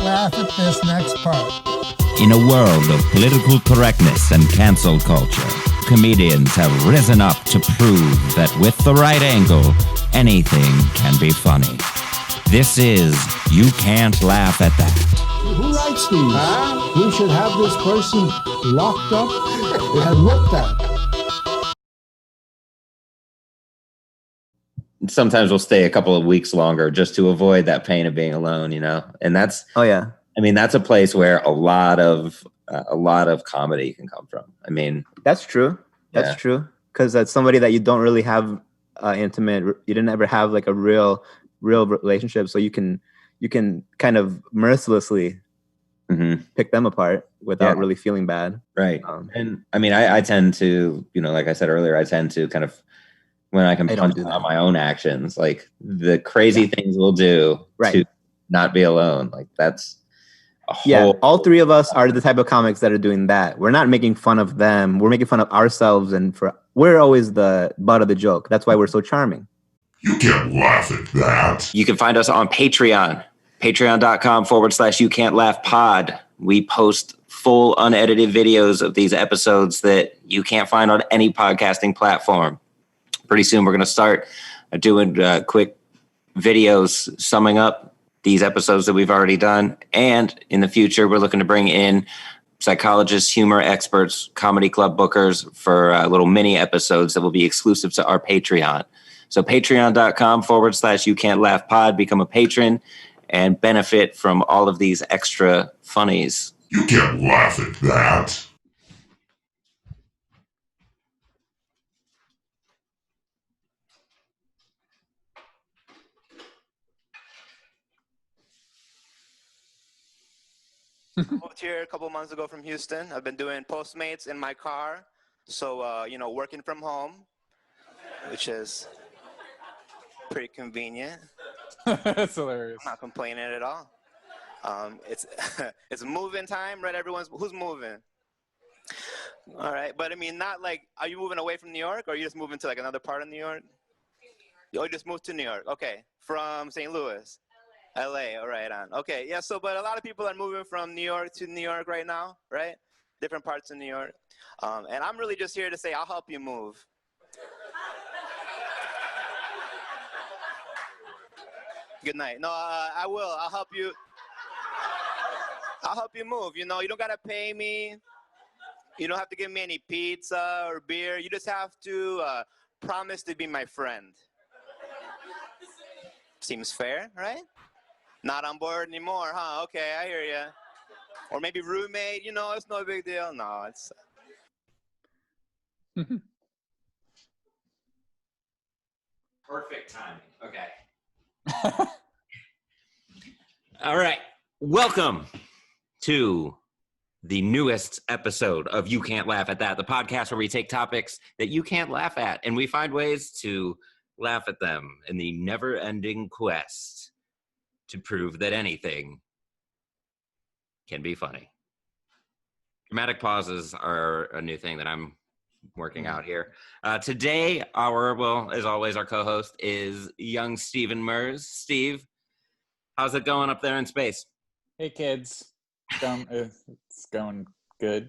laugh at this next part. In a world of political correctness and cancel culture, comedians have risen up to prove that with the right angle, anything can be funny. This is You Can't Laugh at That. Who writes these? Huh? We should have this person locked up and looked at. Sometimes we'll stay a couple of weeks longer just to avoid that pain of being alone, you know? And that's, I mean, that's a place where a lot of comedy can come from. I mean, that's true. That's true. Because that's somebody that you don't really have intimate. You didn't ever have like a real relationship, so you can kind of mercilessly pick them apart without really feeling bad. Right. And I mean, I tend to, you know, like I said earlier, I tend to kind of, when I can punch on my own actions, like the crazy things we'll do to not be alone. Like that's a whole... all three of us are the type of comics that are doing that. We're not making fun of them. We're making fun of ourselves, and we're always the butt of the joke. That's why we're so charming. You can't laugh at that. You can find us on Patreon, patreon.com/You Can't Laugh Pod. We post full unedited videos of these episodes that you can't find on any podcasting platform. Pretty soon we're going to start doing quick videos summing up these episodes that we've already done. And in the future, we're looking to bring in psychologists, humor experts, comedy club bookers for little mini episodes that will be exclusive to our Patreon. So patreon.com/You Can't Laugh Pod. Become a patron and benefit from all of these extra funnies. You can't laugh at that. Moved here a couple months ago from Houston. I've been doing Postmates in my car. So, working from home, which is pretty convenient. That's hilarious. I'm not complaining at all. It's it's moving time, right? Who's moving? All right, but I mean, not like, are you moving away from New York, or are you just moving to like another part of New York? You just moved to New York, okay. From St. Louis? LA, all right, on. Okay, yeah, so, but a lot of people are moving from New York to New York right now, right? Different parts of New York. And I'm really just here to say, I'll help you move. Good night. No, I will. I'll help you. I'll help you move. You know, you don't got to pay me. You don't have to give me any pizza or beer. You just have to promise to be my friend. Seems fair, right? Not on board anymore, huh? Okay, I hear you. Or maybe roommate, you know, it's no big deal. No, it's... Perfect timing. Okay. All right. Welcome to the newest episode of You Can't Laugh at That, the podcast where we take topics that you can't laugh at and we find ways to laugh at them in the never-ending quest to prove that anything can be funny. Dramatic pauses are a new thing that I'm working out here. Today, as always, our co-host is young Stephen Mers. Steve, how's it going up there in space? Hey, kids. It's going good.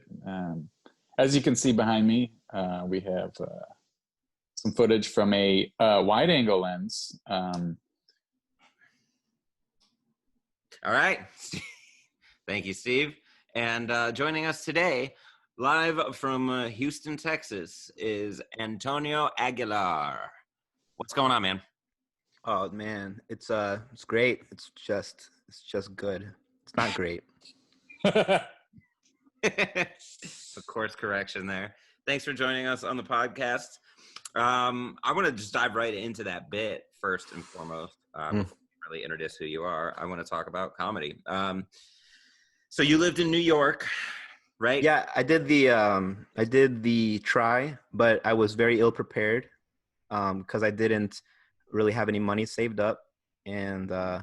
As you can see behind me, we have some footage from a wide-angle lens. All right. Thank you, Steve. And joining us today, live from Houston, Texas, is Antonio Aguilar. What's going on, man? Oh man, it's great. It's just good. It's not great. Of course, correction there. Thanks for joining us on the podcast. I want to just dive right into that bit first and foremost. Really introduce who you are. I want to talk about comedy. So you lived in New York, right? Yeah, I did the try, but I was very ill prepared because I didn't really have any money saved up, and I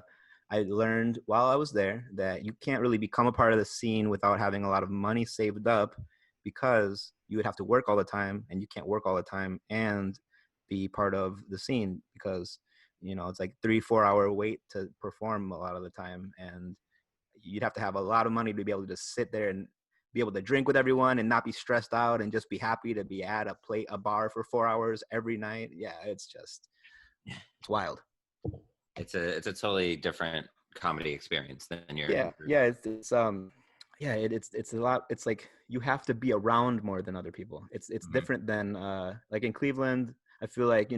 learned while I was there that you can't really become a part of the scene without having a lot of money saved up, because you would have to work all the time, and you can't work all the time and be part of the scene, because you know it's like 3-4 hour wait to perform a lot of the time, and you'd have to have a lot of money to be able to just sit there and be able to drink with everyone and not be stressed out and just be happy to be at a bar for 4 hours every night. Yeah, it's wild. It's a totally different comedy experience than your It's a lot. It's like you have to be around more than other people. It's different than like in Cleveland. I feel like,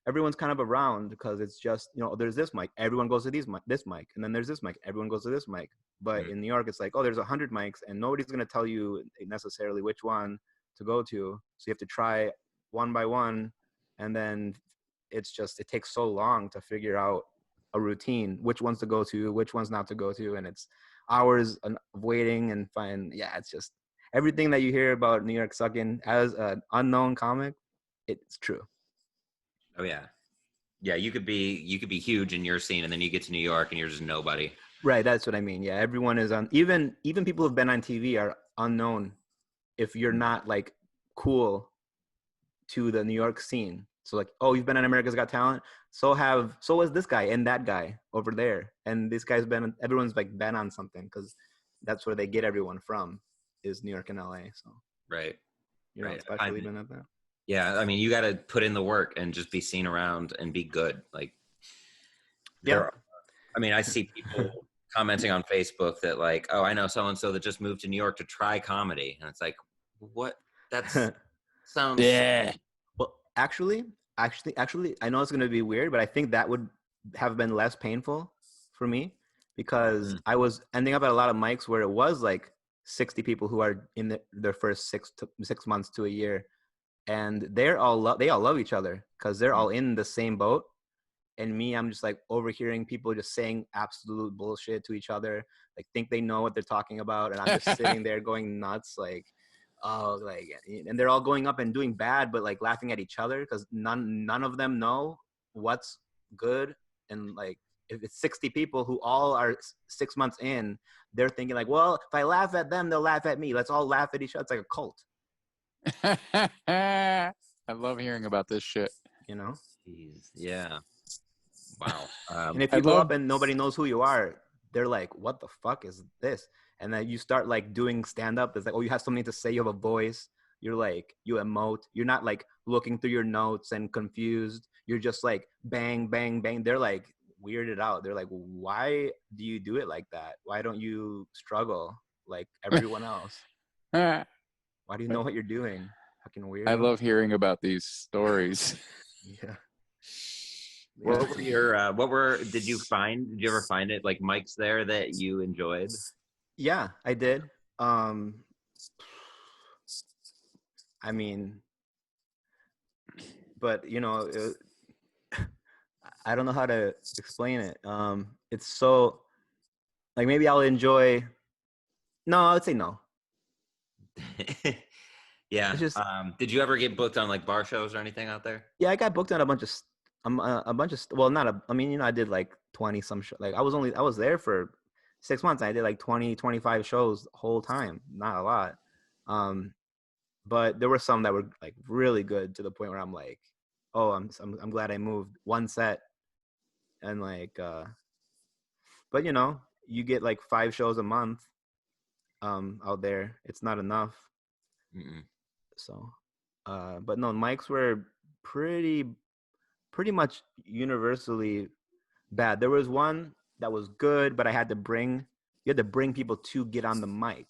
everyone's kind of around because it's just, there's this mic, everyone goes to this mic, and then there's this mic, everyone goes to this mic. But in New York, it's like, oh, there's 100 mics, and nobody's gonna tell you necessarily which one to go to. So you have to try one by one, and then it takes so long to figure out a routine, which ones to go to, which ones not to go to, and it's hours of waiting and it's just everything that you hear about New York sucking as an unknown comic, it's true. Oh yeah. Yeah, you could be huge in your scene, and then you get to New York and you're just nobody. Right, that's what I mean. Yeah, everyone is on. Even people who've been on TV are unknown if you're not like cool to the New York scene. So like, oh, you've been on America's Got Talent. So was this guy and that guy over there, and this guy's everyone's like been on something because that's where they get everyone from is New York and LA. So right, right. Especially been at that. Yeah, I mean, you got to put in the work and just be seen around and be good. Like, I see people commenting on Facebook that like, oh, I know so-and-so that just moved to New York to try comedy. And it's like, what? That's sounds... Yeah. Well, actually, I know it's going to be weird, but I think that would have been less painful for me because I was ending up at a lot of mics where it was like 60 people who are in their first 6 months to a year. And they all love each other because they're all in the same boat. And me, I'm just like overhearing people just saying absolute bullshit to each other, like think they know what they're talking about, and I'm just sitting there going nuts, like, oh, like, and they're all going up and doing bad, but like laughing at each other because none of them know what's good. And like, if it's 60 people who all are 6 months in, they're thinking like, well, if I laugh at them, they'll laugh at me. Let's all laugh at each other. It's like a cult. I love hearing about this shit. Jeez, yeah. Wow. And if you go up and nobody knows who you are, they're like, what the fuck is this? And then you start like doing stand-up. It's like, oh, you have something to say. You have a voice. You're like, you emote. You're not like looking through your notes and confused. You're just like bang, bang, bang. They're like weirded out. They're like, why do you do it like that? Why don't you struggle like everyone else? Why do you know what you're doing? Fucking weird. I love hearing about these stories. Yeah. Did you ever find it like mics there that you enjoyed? Yeah, I did. I mean, but I don't know how to explain it. It's so like maybe I'll enjoy. No, I would say no. Yeah. Just, did you ever get booked on like bar shows or anything out there? Yeah, I got booked on a bunch of well, not a, I mean, I did like 20 some shows. Like I was there for 6 months. I did like 20, 25 shows the whole time. Not a lot. But there were some that were like really good to the point where I'm like, oh, I'm glad I moved one set. And like, but you get like 5 shows a month out there. It's not enough. Mm-mm. So, but no, mics were pretty much universally bad. There was one that was good, but you had to bring people to get on the mic.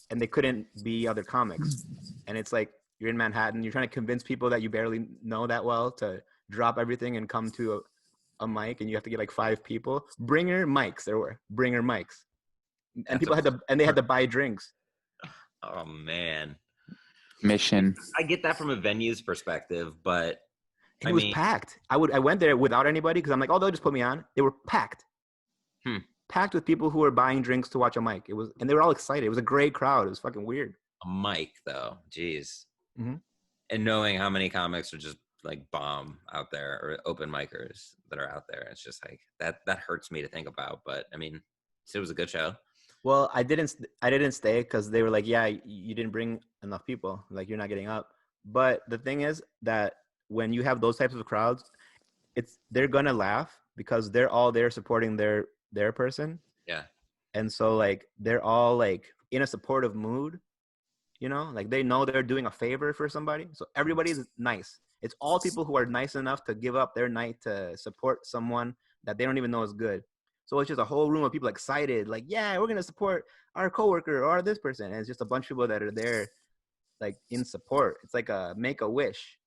And they couldn't be other comics. And it's like, you're in Manhattan, you're trying to convince people that you barely know that well to drop everything and come to a mic, and you have to get like 5 people. Bringer mics. And people had to buy drinks. Oh man. Mission. I get that from a venue's perspective, but it was packed. I went there without anybody because I'm like, oh, they'll just put me on. They were packed. Packed with people who were buying drinks to watch a mic. And they were all excited. It was a great crowd. It was fucking weird. A mic though, jeez. Mm-hmm. And knowing how many comics are just like bomb out there, or open micers that are out there, it's just like that hurts me to think about. But I mean, it was a good show. Well, I didn't stay because they were like, yeah, you didn't bring enough people. Like, you're not getting up. But the thing is that when you have those types of crowds, they're gonna laugh because they're all there supporting their their person. Yeah. And so like they're all like in a supportive mood, you know, like they know they're doing a favor for somebody. So everybody's nice. It's all people who are nice enough to give up their night to support someone that they don't even know is good. So it's just a whole room of people excited, like, yeah, we're gonna support our coworker or this person. And it's just a bunch of people that are there like in support. It's like a make-a-wish.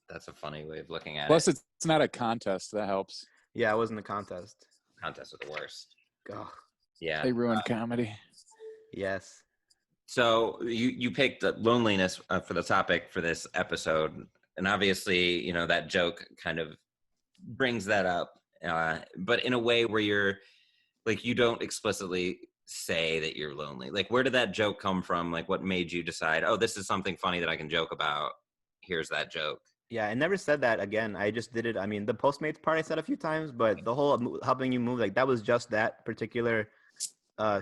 That's a funny way of looking at Plus, it. it's not a contest. That helps. Yeah, I was in the contest. Contests are the worst. Oh, Yeah. They ruined comedy. yes. So you picked loneliness for the topic for this episode, and obviously, you know, that joke kind of brings that up, but in a way where you're like, you don't explicitly say that you're lonely. Like, where did that joke come from? Like, what made you decide, oh, this is something funny that I can joke about? Here's that joke. Yeah, I never said that again. I just did it. I mean, the Postmates part I said a few times, but the whole helping you move, like that was just that particular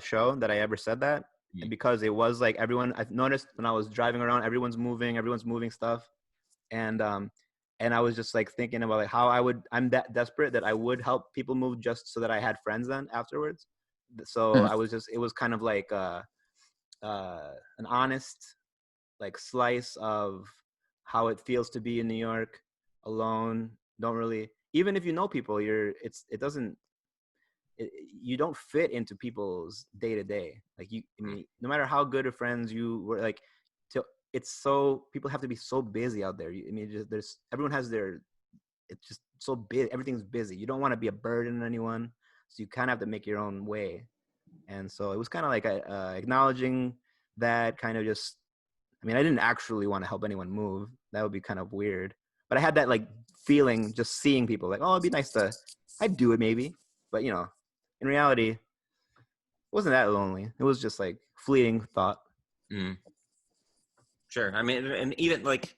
show that I ever said that. And because it was like everyone, I've noticed when I was driving around, everyone's moving stuff. And I was just like thinking about like how I'm that desperate that I would help people move just so that I had friends then afterwards. So it was kind of like an honest like slice of how it feels to be in New York alone. Don't really, even if you know people, you don't fit into people's day to day. Like I mean, no matter how good of friends you were, like, people have to be so busy out there. I mean, everyone has it's just so busy. Everything's busy. You don't want to be a burden on anyone, so you kind of have to make your own way. And so it was kind of like acknowledging that, kind of just. I mean, I didn't actually want to help anyone move. That would be kind of weird. But I had that like feeling just seeing people like, oh, it'd be nice I'd do it maybe. But you know, in reality, it wasn't that lonely. It was just like fleeting thought. Mm. Sure. I mean, and even like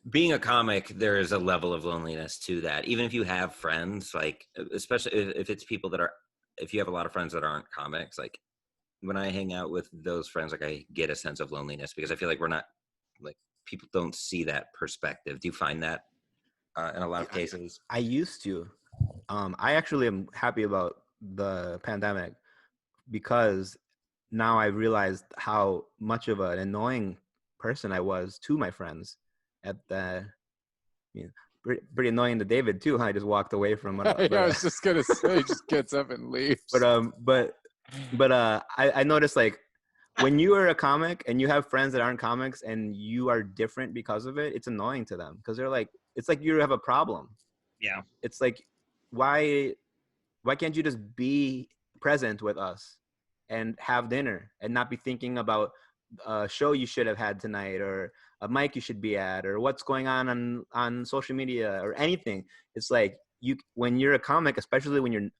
being a comic, there is a level of loneliness to that. Even if you have friends, like, especially if it's people if you have a lot of friends that aren't comics, like, when I hang out with those friends, like, I get a sense of loneliness because I feel like we're not, like, people don't see that perspective. Do you find that in a lot of cases? I used to. I actually am happy about the pandemic because now I realized how much of an annoying person I was to my friends. Pretty annoying to David too. Huh? I just walked away from it. I was just gonna say, he just gets up and leaves. But I noticed like when you are a comic and you have friends that aren't comics and you are different because of it, it's annoying to them because they're like, it's like you have a problem. Yeah. It's like, why can't you just be present with us and have dinner and not be thinking about a show you should have had tonight or a mic you should be at or what's going on social media or anything. It's like when you're a comic, especially when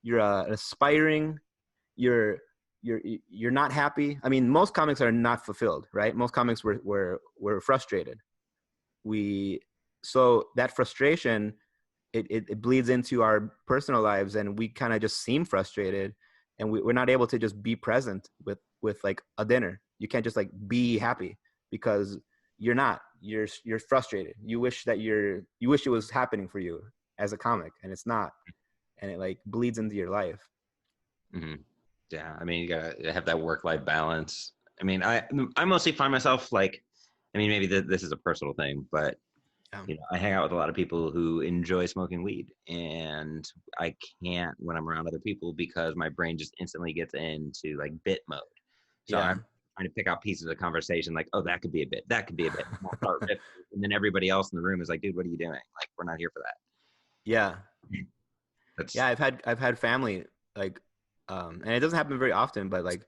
you're aspiring, you're not happy. I mean, most comics are not fulfilled, right? Most comics were frustrated. So that frustration, it bleeds into our personal lives, and we kind of just seem frustrated, and we're not able to just be present with like a dinner. You can't just like be happy because you're not. You're frustrated. You wish it was happening for you as a comic, and it's not, and it like bleeds into your life. Mm-hmm. Yeah, I mean, you gotta have that work-life balance. I mean, I mostly find myself like, I mean, maybe this is a personal thing, but you know, I hang out with a lot of people who enjoy smoking weed, and I can't when I'm around other people because my brain just instantly gets into like bit mode. So I'm trying to pick out pieces of conversation, like, oh, that could be a bit, that could be a bit, and I'll start riffing. And then everybody else in the room is like, dude, what are you doing? Like, we're not here for that. Yeah. I've had family like, and it doesn't happen very often, but like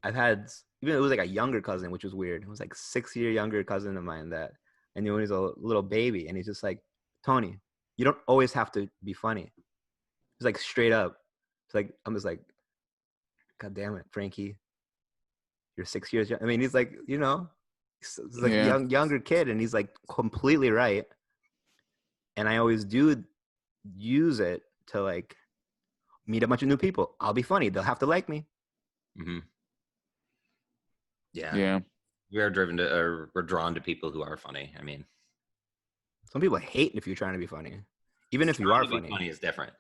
I've had, even it was like a younger cousin, which was weird. It was like 6-year younger cousin of mine that I knew when he was a little baby, and he's just like, Tony, you don't always have to be funny. He's like straight up. It's like, I'm just like, God damn it, Frankie, you're 6 years young. I mean, he's like, you know, he's like a younger kid, and he's like completely right. And I always do use it to like meet a bunch of new people. I'll be funny. They'll have to like me. Mm-hmm. Yeah. Yeah. We're drawn to people who are funny. I mean, some people hate if you're trying to be funny. even if you Trying are to be funny. funny is different.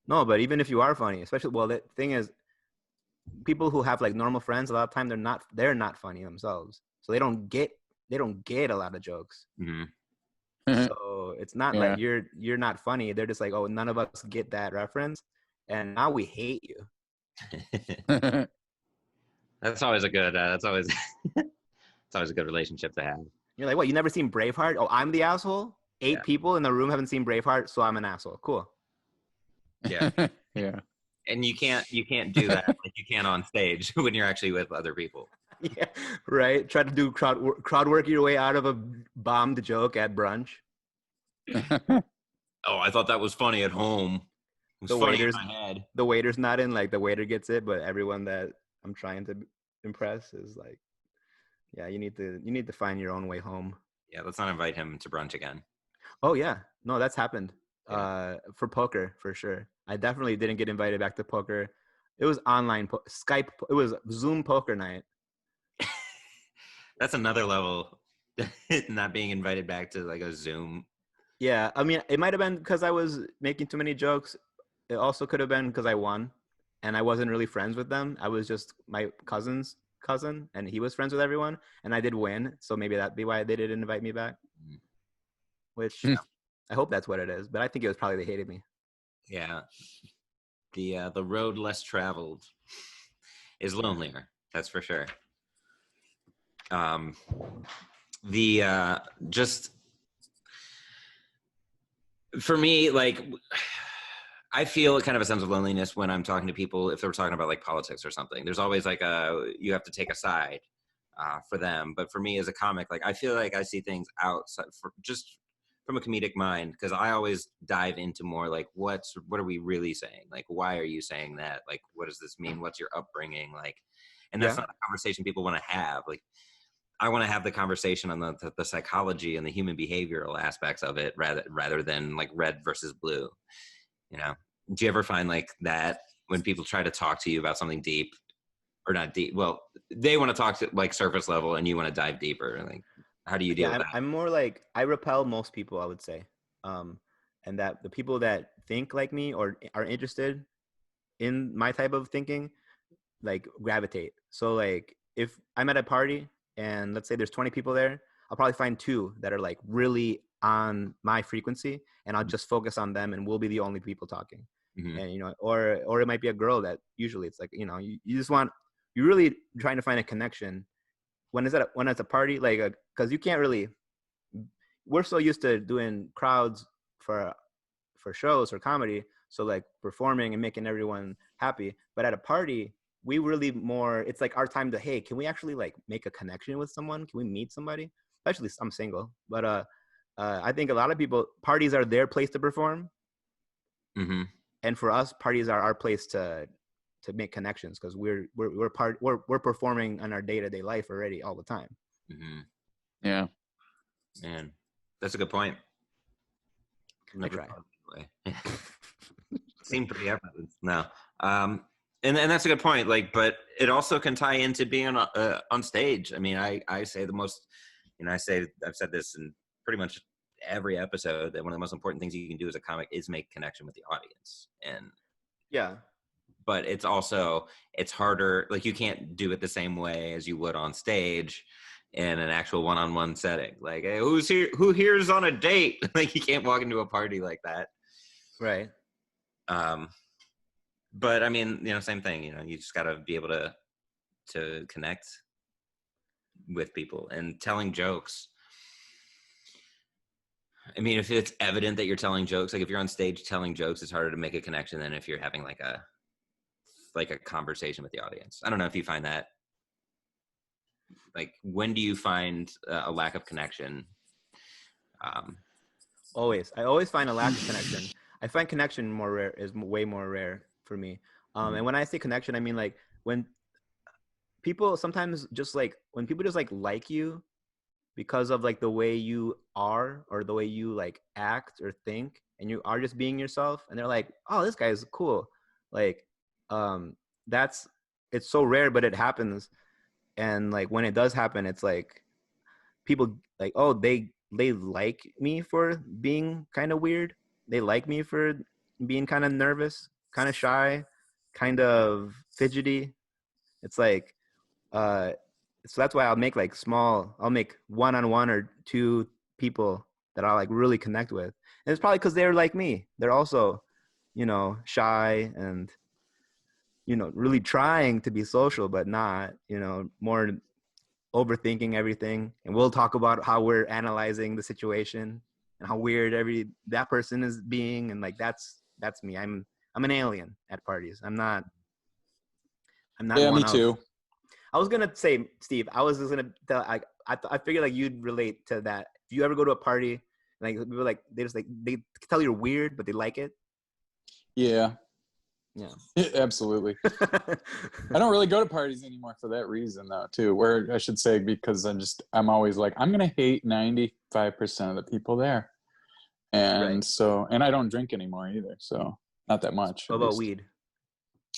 No, but even if you are funny, especially, well, the thing is, people who have like normal friends, a lot of time they're not funny themselves, so they don't get a lot of jokes. Mm-hmm. So it's not Yeah. like you're not funny. They're just like, oh, none of us get that reference, and now we hate you. That's always a good. That's always. It's always a good relationship to have. You're like, what? You never seen Braveheart? Oh, I'm the asshole. 8 people in the room haven't seen Braveheart, so I'm an asshole. Cool. Yeah. Yeah. And you can't do that like you can on stage when you're actually with other people. Yeah, right. Try to do crowd work your way out of a bombed joke at brunch. Oh, I thought that was funny at home. It was funny in my head. The waiter's not in. Like the waiter gets it, but everyone that I'm trying to impress is like, yeah, you need to find your own way home. Yeah, let's not invite him to brunch again. Oh yeah, no, that's happened. Yeah. For poker for sure. I definitely didn't get invited back to poker. It was online Skype. It was Zoom poker night. That's another level. Not being invited back to like a Zoom. Yeah, I mean, it might have been because I was making too many jokes. It also could have been because I won, and I wasn't really friends with them. I was just my cousin's cousin, and he was friends with everyone, and I did win. So maybe that'd be why they didn't invite me back. Which I hope that's what it is, but I think it was probably they hated me. Yeah, the road less traveled is lonelier. That's for sure. Just for me, like I feel kind of a sense of loneliness when I'm talking to people if they're talking about like politics or something. There's always like you have to take a side for them. But for me as a comic, like I feel like I see things outside just from a comedic mind, because I always dive into more like what are we really saying? Like, why are you saying that? Like, what does this mean? What's your upbringing? Like, and that's not a conversation people want to have. Like, I want to have the conversation on the psychology and the human behavioral aspects of it rather than like red versus blue. You know, do you ever find like that when people try to talk to you about something deep or not deep? Well, they want to talk to like surface level and you want to dive deeper. Like, how do you deal with that? I'm more like, I repel most people, I would say. And that the people that think like me or are interested in my type of thinking, like gravitate. So like if I'm at a party and let's say there's 20 people there, I'll probably find 2 that are like really on my frequency, and I'll just focus on them and we'll be the only people talking. Mm-hmm. And, you know, or it might be a girl that usually it's like, you know, you just want, you're really trying to find a connection when it's a party, like, cause you can't really, we're so used to doing crowds for shows or comedy. So like performing and making everyone happy, but at a party, we really more, it's like our time to, hey, can we actually like make a connection with someone? Can we meet somebody? Especially I'm single, but I think a lot of people, parties are their place to perform. Mm-hmm. And for us, parties are our place to make connections, because we're performing on our day-to-day life already all the time. Mm-hmm. Yeah. Man, that's a good point. I try. Seemed pretty evident. No. And that's a good point. Like, but it also can tie into being on stage. I mean, I say the most, you know, I've said this in pretty much every episode, that one of the most important things you can do as a comic is make connection with the audience. And yeah, but it's harder. Like, you can't do it the same way as you would on stage in an actual one-on-one setting. Like, hey, who here's on a date? Like, you can't walk into a party like that. right. But I mean, you know, same thing, you know, you just got to be able to connect with people. And telling jokes, I mean, if it's evident that you're telling jokes, like if you're on stage telling jokes, it's harder to make a connection than if you're having like a conversation with the audience. I don't know if you find that. Like, when do you find a lack of connection? Always. I always find a lack of connection. I find connection way more rare for me. And when I say connection, I mean like when people sometimes just like you because of like the way you are or the way you like act or think, and you are just being yourself, and they're like, oh, this guy is cool. Like, it's so rare, but it happens. And like when it does happen, it's like people like, oh, they like me for being kind of weird, they like me for being kind of nervous, kind of shy, kind of fidgety. It's like, so that's why I'll make one-on-one or two people that I'll like really connect with. And it's probably because they're like me. They're also, shy and, really trying to be social, but not, more overthinking everything. And we'll talk about how we're analyzing the situation and how weird that person is being. And like, that's me. I'm an alien at parties. I'm not Yeah, one me too. I was gonna say, Steve, I was just gonna tell. I figured like you'd relate to that. If you ever go to a party, like people like they tell you're weird, but they like it. Yeah. Yeah. Absolutely. I don't really go to parties anymore for that reason, though. Too, where I should say because I'm always like I'm gonna hate 95% of the people there, and Right. so I don't drink anymore either, so not that much. What about weed?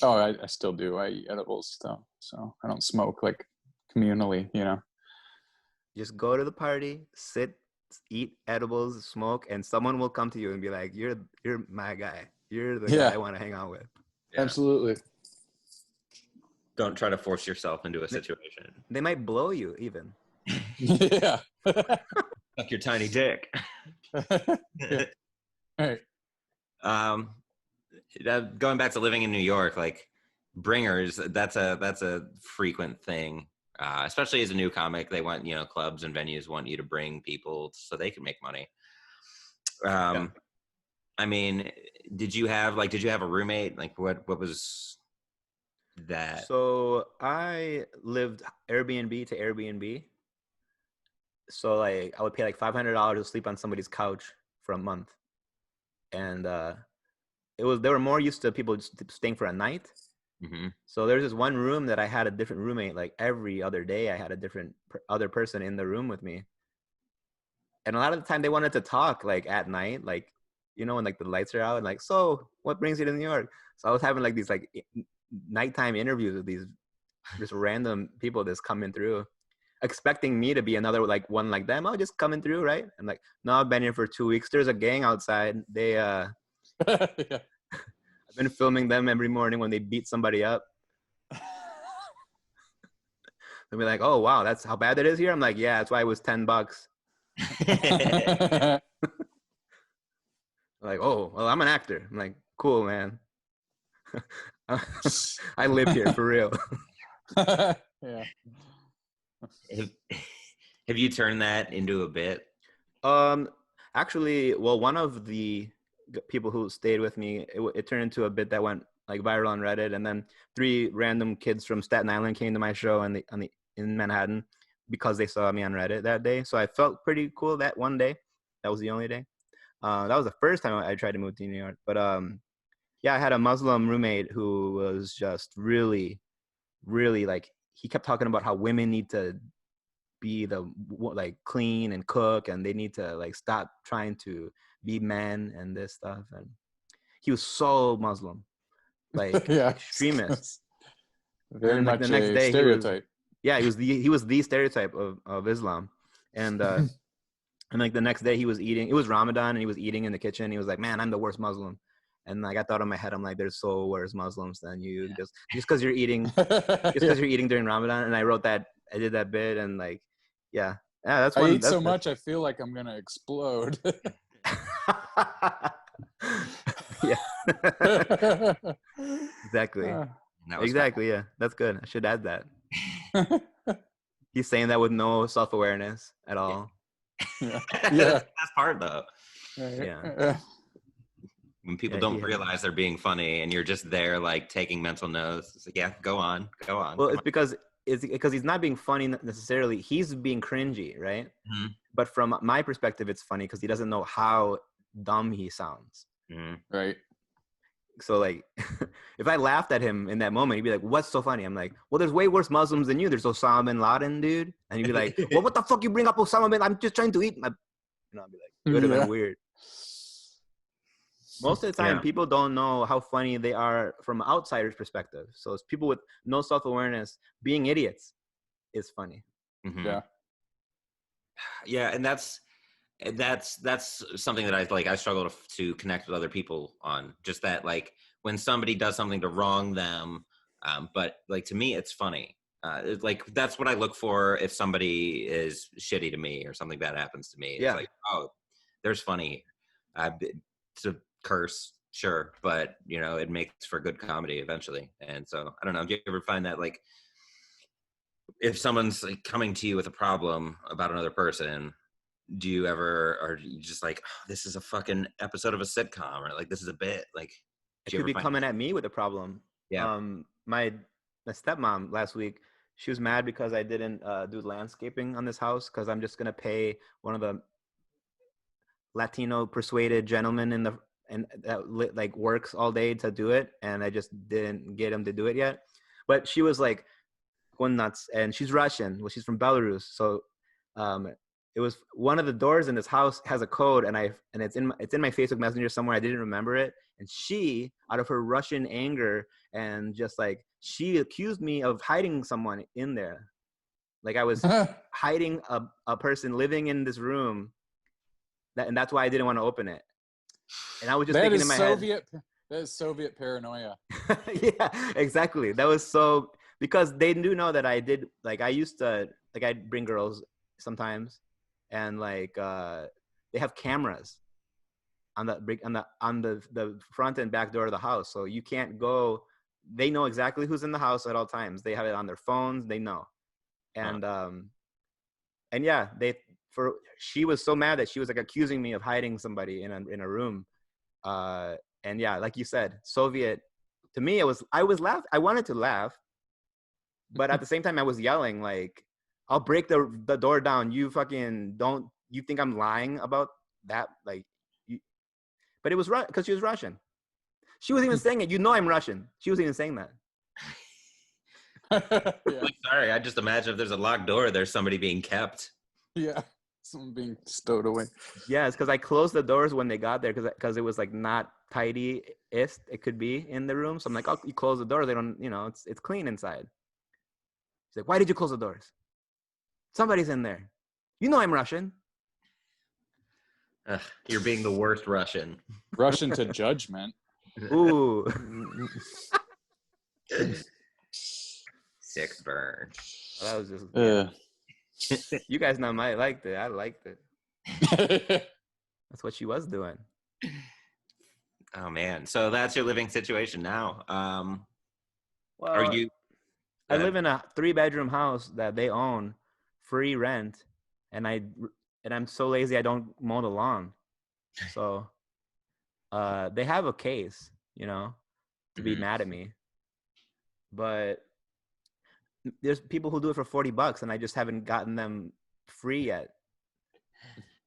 Oh, I still do. I eat edibles still, so I don't smoke like communally, Just go to the party, sit, eat edibles, smoke, and someone will come to you and be like, "You're my guy. You're the guy I want to hang out with." Yeah. Absolutely. Don't try to force yourself into a situation. They might blow you even. Yeah. Like your tiny dick. Yeah. All right. Going back to living in New York, like bringers, that's a frequent thing. Especially as a new comic, they want, clubs and venues want you to bring people so they can make money. Yeah. I mean, did you have a roommate? Like what was that? So I lived Airbnb to Airbnb. So like I would pay like $500 to sleep on somebody's couch for a month. And they were more used to people just staying for a night. Mm-hmm. So there's this one room that I had a different roommate. Like every other day I had a different other person in the room with me. And a lot of the time they wanted to talk like at night, like, when like the lights are out and like, so what brings you to New York? So I was having like these like nighttime interviews with these just random people that's coming through, expecting me to be another like one like them. Oh, just coming through, right? I'm like, no, I've been here for 2 weeks. There's a gang outside. They Yeah. I've been filming them every morning when they beat somebody up. They'll be like, oh wow, that's how bad it is here. I'm like, yeah, that's why it was $10. Like, oh, well, I'm an actor. I'm like, cool, man. I live here for real. Yeah. Have you turned that into a bit? Actually, well, one of the people who stayed with me, it turned into a bit that went like viral on Reddit, and then 3 random kids from Staten Island came to my show in Manhattan because they saw me on Reddit that day. So I felt pretty cool that one day. That was the only day. That was the first time I tried to move to New York. But yeah, I had a Muslim roommate who was just really, really like, he kept talking about how women need to be like clean and cook, and they need to like stop trying to be men and this stuff. And he was so Muslim, like Yeah. extremist. Very And like much the next a day, stereotype. he was the stereotype of Islam. And and like the next day he was eating, it was Ramadan, and he was eating in the kitchen. He was like, man, I'm the worst Muslim. And like I thought in my head, I'm like, there's so worse Muslims than you, just because you're eating you're eating during Ramadan. And I did that bit, and like, yeah, that's I one. eat so much I feel like I'm gonna explode. Yeah. Exactly. Exactly. Yeah, that's good. I should add that. He's saying that with no self-awareness at all. Yeah. That's part though. Yeah. When people don't realize they're being funny, and you're just there like taking mental notes. It's like, yeah, go on. Well, it's because he's not being funny necessarily. He's being cringy, right? Mm-hmm. But from my perspective, it's funny because he doesn't know how dumb he sounds. Mm-hmm. Right. So like, if I laughed at him in that moment, he'd be like, "What's so funny?" I'm like, "Well, there's way worse Muslims than you. There's Osama bin Laden, dude." And he'd be like, "Well, what the fuck you bring up Osama bin? I'm just trying to eat." I'd be like, "It would have been weird." Most of the time, people don't know how funny they are from an outsider's perspective. So it's people with no self-awareness being idiots is funny. Mm-hmm. Yeah. Yeah, and that's that's something that I struggle to connect with other people on. Just that, like, when somebody does something to wrong them, but like to me, it's funny. Like that's what I look for if somebody is shitty to me or something bad happens to me. It's Yeah. like, oh, there's funny. It's a curse, sure, but it makes for good comedy eventually. And so I don't know. Do you ever find that, like, if someone's like coming to you with a problem about another person, do you ever, or you just like, oh, this is a fucking episode of a sitcom, or like this is a bit, like, It could be coming at me with a problem. Yeah. My stepmom last week, she was mad because I didn't do landscaping on this house because I'm just gonna pay one of the Latino persuaded gentlemen that like works all day to do it, and I just didn't get him to do it yet. But she was like going nuts, and she's Russian. Well, she's from Belarus, so it was one of the doors in this house has a code, and it's in my Facebook Messenger somewhere. I didn't remember it, and she, out of her Russian anger, and just like, she accused me of hiding someone in there, like I was hiding a person living in this room, and that's why I didn't want to open it. And I was just thinking in my head, that is Soviet paranoia. Yeah, exactly. That was so, because they do know that I did, like, I used to, like, I'd bring girls sometimes, and like they have cameras on the front and back door of the house, so you can't go. They know exactly who's in the house at all times. They have it on their phones. They know, and yeah, she was so mad that she was like accusing me of hiding somebody in a room, and yeah, like you said, Soviet. To me, I wanted to laugh, but at the same time, I was yelling like, I'll break the door down. You fucking don't. You think I'm lying about that? Like, but it was because she was Russian. She was even saying it. I'm Russian. She was even saying that. Yeah. Sorry, I just imagine if there's a locked door, there's somebody being kept. Yeah, someone being stowed away. Yeah, it's because I closed the doors when they got there because it was like not tidy. It could be in the room. So I'm like, oh, you close the door. They don't. It's clean inside. She's like, why did you close the doors? Somebody's in there. I'm Russian. Ugh, you're being the worst Russian. Russian to judgment. Ooh. Sick burn. Well, that was just. You guys might liked it. I liked it. That's what she was doing. Oh man, so that's your living situation now. Well, are you? I live in a 3-bedroom house that they own, free rent, and I'm so lazy I don't mow the lawn. So they have a case, to be mad at me. But there's people who do it for $40 and I just haven't gotten them free yet.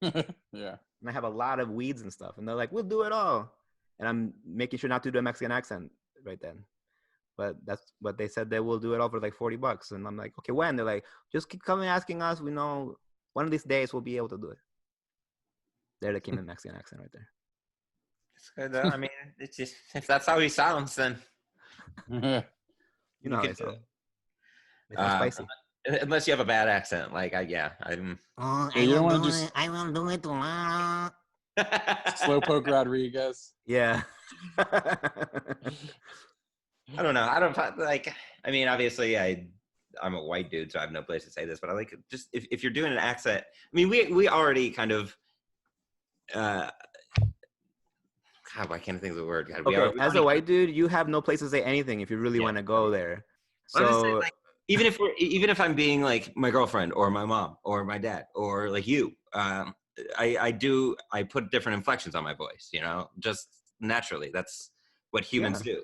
Yeah. And I have a lot of weeds and stuff, and they're like, we'll do it all. And I'm making sure not to do a Mexican accent right then. But that's what they said, they will do it all for like $40. And I'm like, okay, when? They're like, just keep coming asking us. We know one of these days we'll be able to do it. There they came in Mexican accent right there. It's good though. I mean, it's just, if that's how he sounds, then How they sound. They sound spicy. Unless you have a bad accent, like I'm. Oh, I will do it tomorrow. Slowpoke Rodriguez. Yeah. I don't know. I don't like. I mean, obviously, I'm a white dude, so I have no place to say this. But I like, just if you're doing an accent. I mean, we already kind of. God, why can't I think of the word? God, okay, as a white dude, you have no place to say anything if you really want to go there. So saying, like, even if I'm being like my girlfriend or my mom or my dad or like you, I put different inflections on my voice, just naturally. That's what humans do,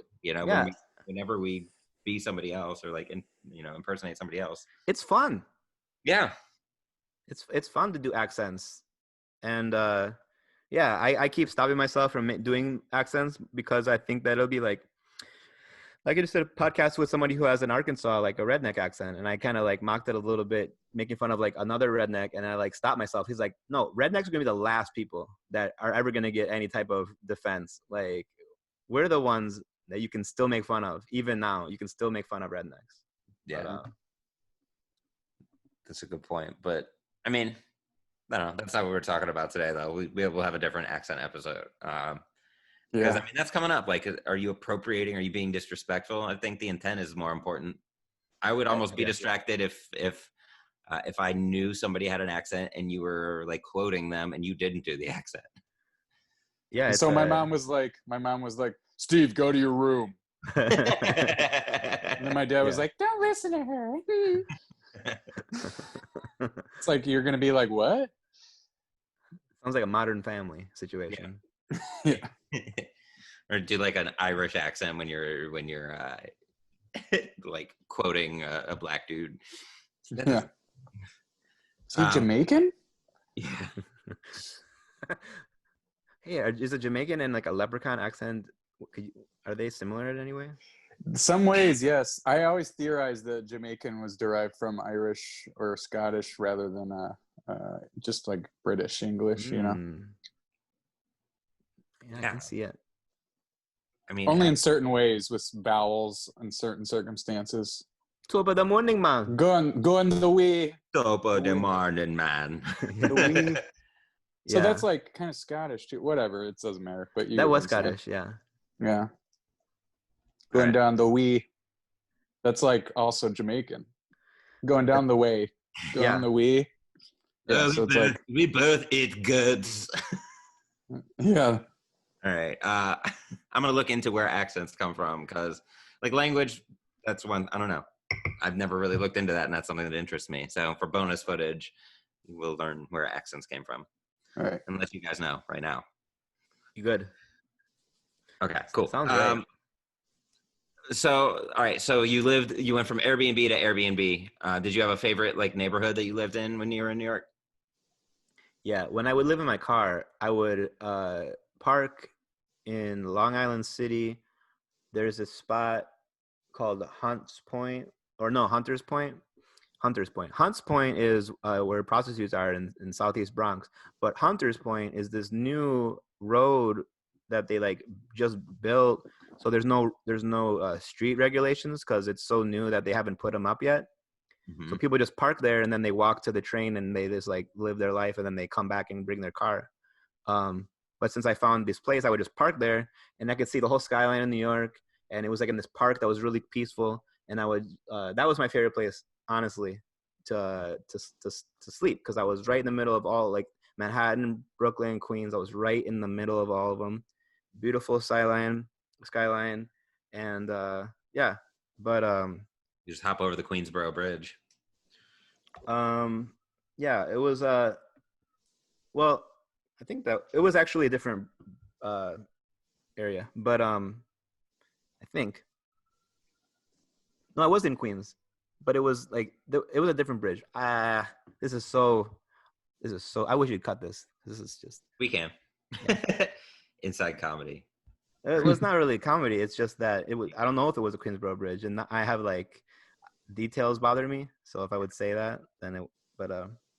whenever we be somebody else or like impersonate somebody else. It's fun. Yeah, it's fun to do accents, and I keep stopping myself from doing accents because I think that it'll be like I just did a podcast with somebody who has an Arkansas, like a redneck accent, and I kind of like mocked it a little bit, making fun of like another redneck, and I like stopped myself. He's like, no, rednecks are gonna be the last people that are ever gonna get any type of defense. Like, we're the ones that you can still make fun of. Even now, you can still make fun of rednecks. Yeah, that's a good point. But I mean, I don't know. That's not what we're talking about today, though. We'll have a different accent episode. Because Yeah. I mean, that's coming up. Like, are you appropriating? Are you being disrespectful? I think the intent is more important. I would almost be distracted if I knew somebody had an accent and you were like quoting them and you didn't do the accent. Yeah. So my mom was like, Steve, go to your room. And then my dad was like, don't listen to her. It's like, you're going to be like, what? Sounds like a Modern Family situation. Yeah. Or do like an Irish accent when you're like quoting a black dude. Yeah. Is he Jamaican? Yeah. Hey, is a Jamaican and like a leprechaun accent, are they similar in any way? Some ways, yes. I always theorized that Jamaican was derived from Irish or Scottish rather than just like British English, you know? Yeah, I can see it. I mean, only in certain ways with vowels in certain circumstances. Top of the morning, man. Go on the way. Top of the morning, man. So that's like kind of Scottish too. Whatever, it doesn't matter. But that was Scottish, yeah. Yeah. Going down the wee. That's like also Jamaican. Going down the way. Going the wee. Yeah, so it's like we both eat goods. Yeah. All right. I'm gonna look into where accents come from because, like, language. That's one. I don't know. I've never really looked into that, and that's something that interests me. So for bonus footage, we'll learn where accents came from. All right. And let you guys know right now. You good? Okay. Cool. Sounds right. So, all right. So you went from Airbnb to Airbnb. Did you have a favorite like neighborhood that you lived in when you were in New York? Yeah. When I would live in my car, I would park in Long Island City. There's a spot called Hunts Point, or no, Hunters Point. Hunters Point. Hunts Point is where prostitutes are in Southeast Bronx. But Hunters Point is this new road that they like just built. So there's no street regulations because it's so new that they haven't put them up yet. Mm-hmm. So people just park there and then they walk to the train and they just like live their life and then they come back and bring their car. But since I found this place, I would just park there and I could see the whole skyline of New York. And it was like in this park that was really peaceful. And I would that was my favorite place, honestly, to sleep, because I was right in the middle of all like Manhattan, Brooklyn, Queens. I was right in the middle of all of them. Beautiful skyline, and yeah. But you just hop over the Queensboro Bridge. Yeah, it was well, I think that it was actually a different area, but I think no, I was in Queens, but it was like it was a different bridge. This is so. I wish you'd cut this. This is just. We can. Yeah. Inside comedy. It was not really comedy. It's just that it was. I don't know if it was a Queensboro Bridge, and I have like details bother me. So if I would say that, then it. But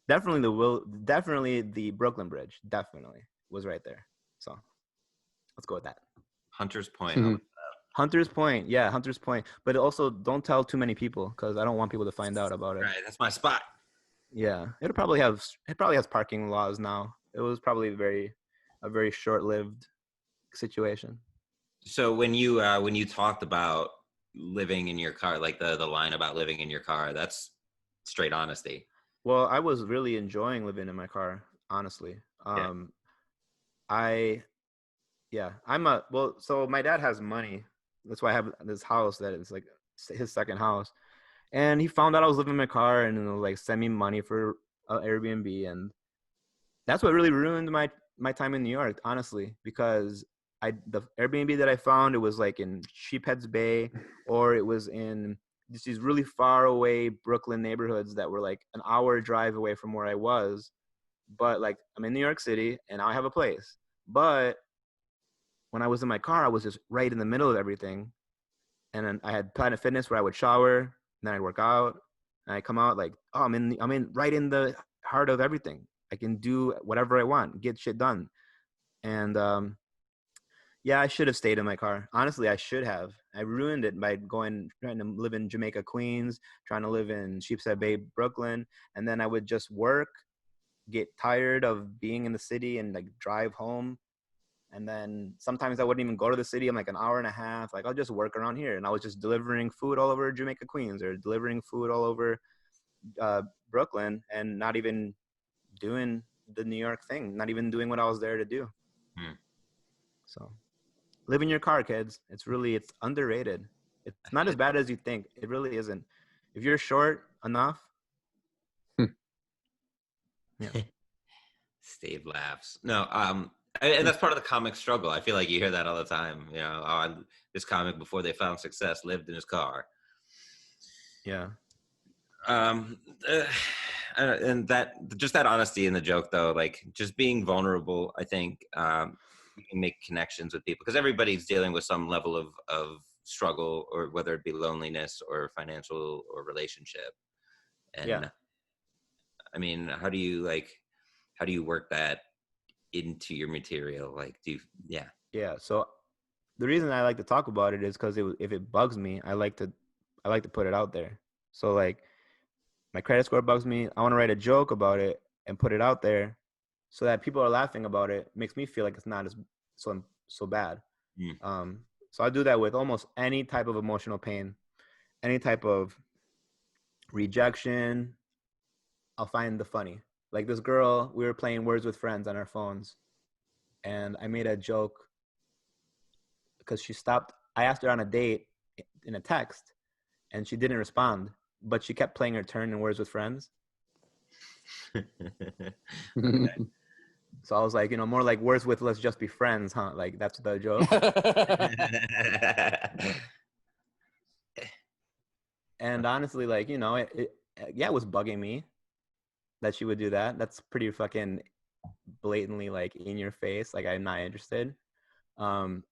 definitely the Brooklyn Bridge definitely was right there. So let's go with that. Hunters Point. Mm-hmm. Hunters Point, yeah, Hunters Point. But also, don't tell too many people because I don't want people to find out about it. Right, that's my spot. Yeah, it probably has parking laws now. It was probably a very short-lived situation. So when you talked about living in your car, like the line about living in your car, that's straight honesty. Well, I was really enjoying living in my car, honestly. So my dad has money. That's why I have this house that is like his second house. And he found out I was living in my car and like sent me money for Airbnb. And that's what really ruined my time in New York, honestly, because the Airbnb that I found, it was like in Sheepheads Bay, or it was in just these really far away Brooklyn neighborhoods that were like an hour drive away from where I was. But like I'm in New York City and I have a place. But when I was in my car, I was just right in the middle of everything. And then I had Planet Fitness where I would shower, and then I'd work out, and I come out like, oh, I'm in right in the heart of everything. I can do whatever I want, get shit done. And yeah, I should have stayed in my car. Honestly, I should have. I ruined it by trying to live in Jamaica, Queens, trying to live in Sheepshead Bay, Brooklyn, and then I would just work, get tired of being in the city and like drive home. And then sometimes I wouldn't even go to the city. I'm like an hour and a half. Like I'll just work around here. And I was just delivering food all over Jamaica, Queens, or delivering food all over Brooklyn, and not even doing the New York thing, not even doing what I was there to do. So live in your car, kids. It's underrated. It's not as bad as you think. It really isn't. If you're short enough. Yeah. Steve laughs. No, and that's part of the comic struggle. I feel like you hear that all the time. You know, this comic, before they found success, lived in his car. Yeah. And that honesty in the joke, though, like just being vulnerable, I think you can make connections with people, because everybody's dealing with some level of struggle, or whether it be loneliness or financial or relationship. And yeah. I mean, how do you work that into your material? Like, Yeah. So the reason I like to talk about it is because if it bugs me, I like to put it out there. So like, my credit score bugs me. I want to write a joke about it and put it out there, so that people are laughing about it. It makes me feel like it's not as so bad. So I do that with almost any type of emotional pain, any type of rejection. I'll find the funny. Like this girl, we were playing Words with Friends on our phones, and I made a joke because she stopped. I asked her on a date in a text, and she didn't respond, but she kept playing her turn in Words with Friends. Okay. So I was like, more like Words with Let's Just Be Friends, huh? Like that's the joke. And honestly, like, it was bugging me that she would do that. That's pretty fucking blatantly like in your face. Like, I'm not interested. And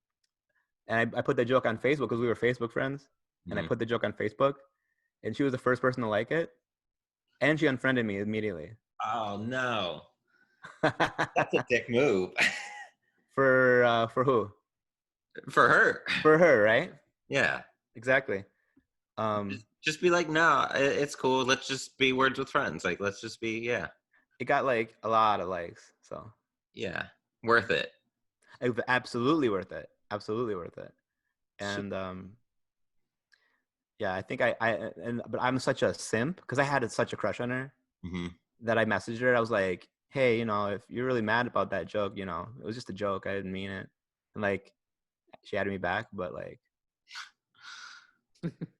I put the joke on Facebook because we were Facebook friends. And I put the joke on Facebook, and she was the first person to like it. And she unfriended me immediately. Oh no. That's a dick move. For who? For her. For her, right? Yeah. Exactly. Just be like, no, it's cool. Let's just be Words with Friends. Like, let's just be, yeah. It got like a lot of likes, so. Yeah, worth it. It was absolutely worth it. Absolutely worth it. And yeah, I think but I'm such a simp because I had such a crush on her that I messaged her. I was like, hey, if you're really mad about that joke, it was just a joke. I didn't mean it. And like, she added me back, but like,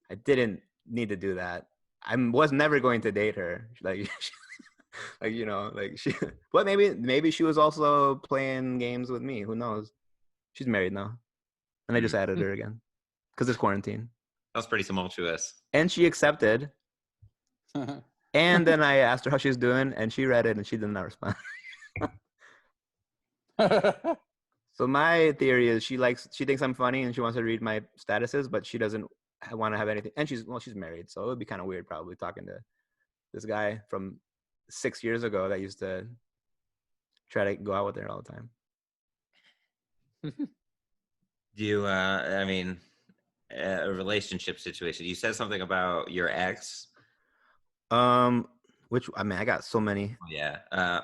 I didn't need to do that. I was never going to date her. Like, but maybe she was also playing games with me. Who knows? She's married now. And I just added her again because it's quarantine. That was pretty tumultuous. And she accepted. And then I asked her how she's doing, and she read it, and she did not respond. So my theory is she thinks I'm funny, and she wants to read my statuses, but she doesn't want to have anything. And she's married, so it would be kind of weird probably talking to this guy from 6 years ago that used to try to go out with her all the time. Do you, a relationship situation, you said something about your ex. I got so many. Yeah.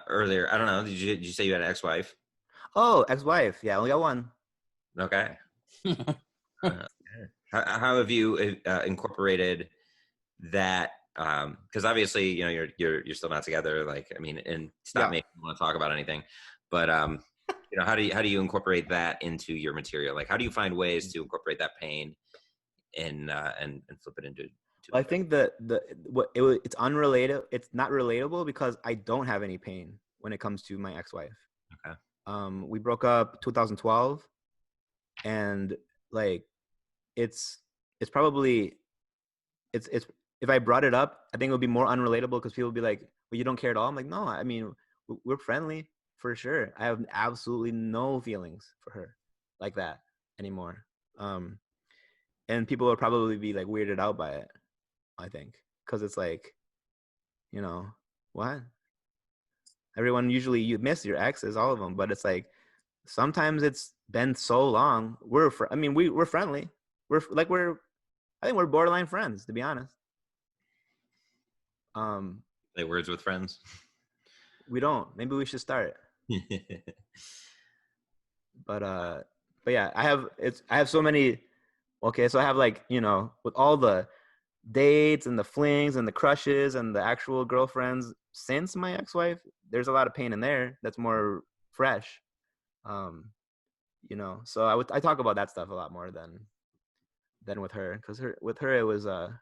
Earlier, I don't know. Did you say you had an ex-wife? Oh, ex-wife. Yeah, I only got one. Okay. How have you incorporated that? Because obviously, you're still not together. Like, and it's not making me want to talk about anything. But how do you incorporate that into your material? Like, how do you find ways to incorporate that pain and flip it into? I think it's unrelated. It's not relatable because I don't have any pain when it comes to my ex-wife. Okay. We broke up 2012, and like, it's probably if I brought it up, I think it would be more unrelatable because people would be like, well, you don't care at all. I'm like, no, we're friendly for sure. I have absolutely no feelings for her like that anymore. And people would probably be like weirded out by it, I think, because it's like, what? Everyone usually, you miss your exes, all of them, but it's like sometimes it's been so long. We're friendly. I think we're borderline friends, to be honest. Like Words with Friends. We don't. Maybe we should start. But yeah, I have so many. Okay, so I have like, with all the dates and the flings and the crushes and the actual girlfriends since my ex-wife, there's a lot of pain in there that's more fresh. So I talk about that stuff a lot more than with her, because with her it was a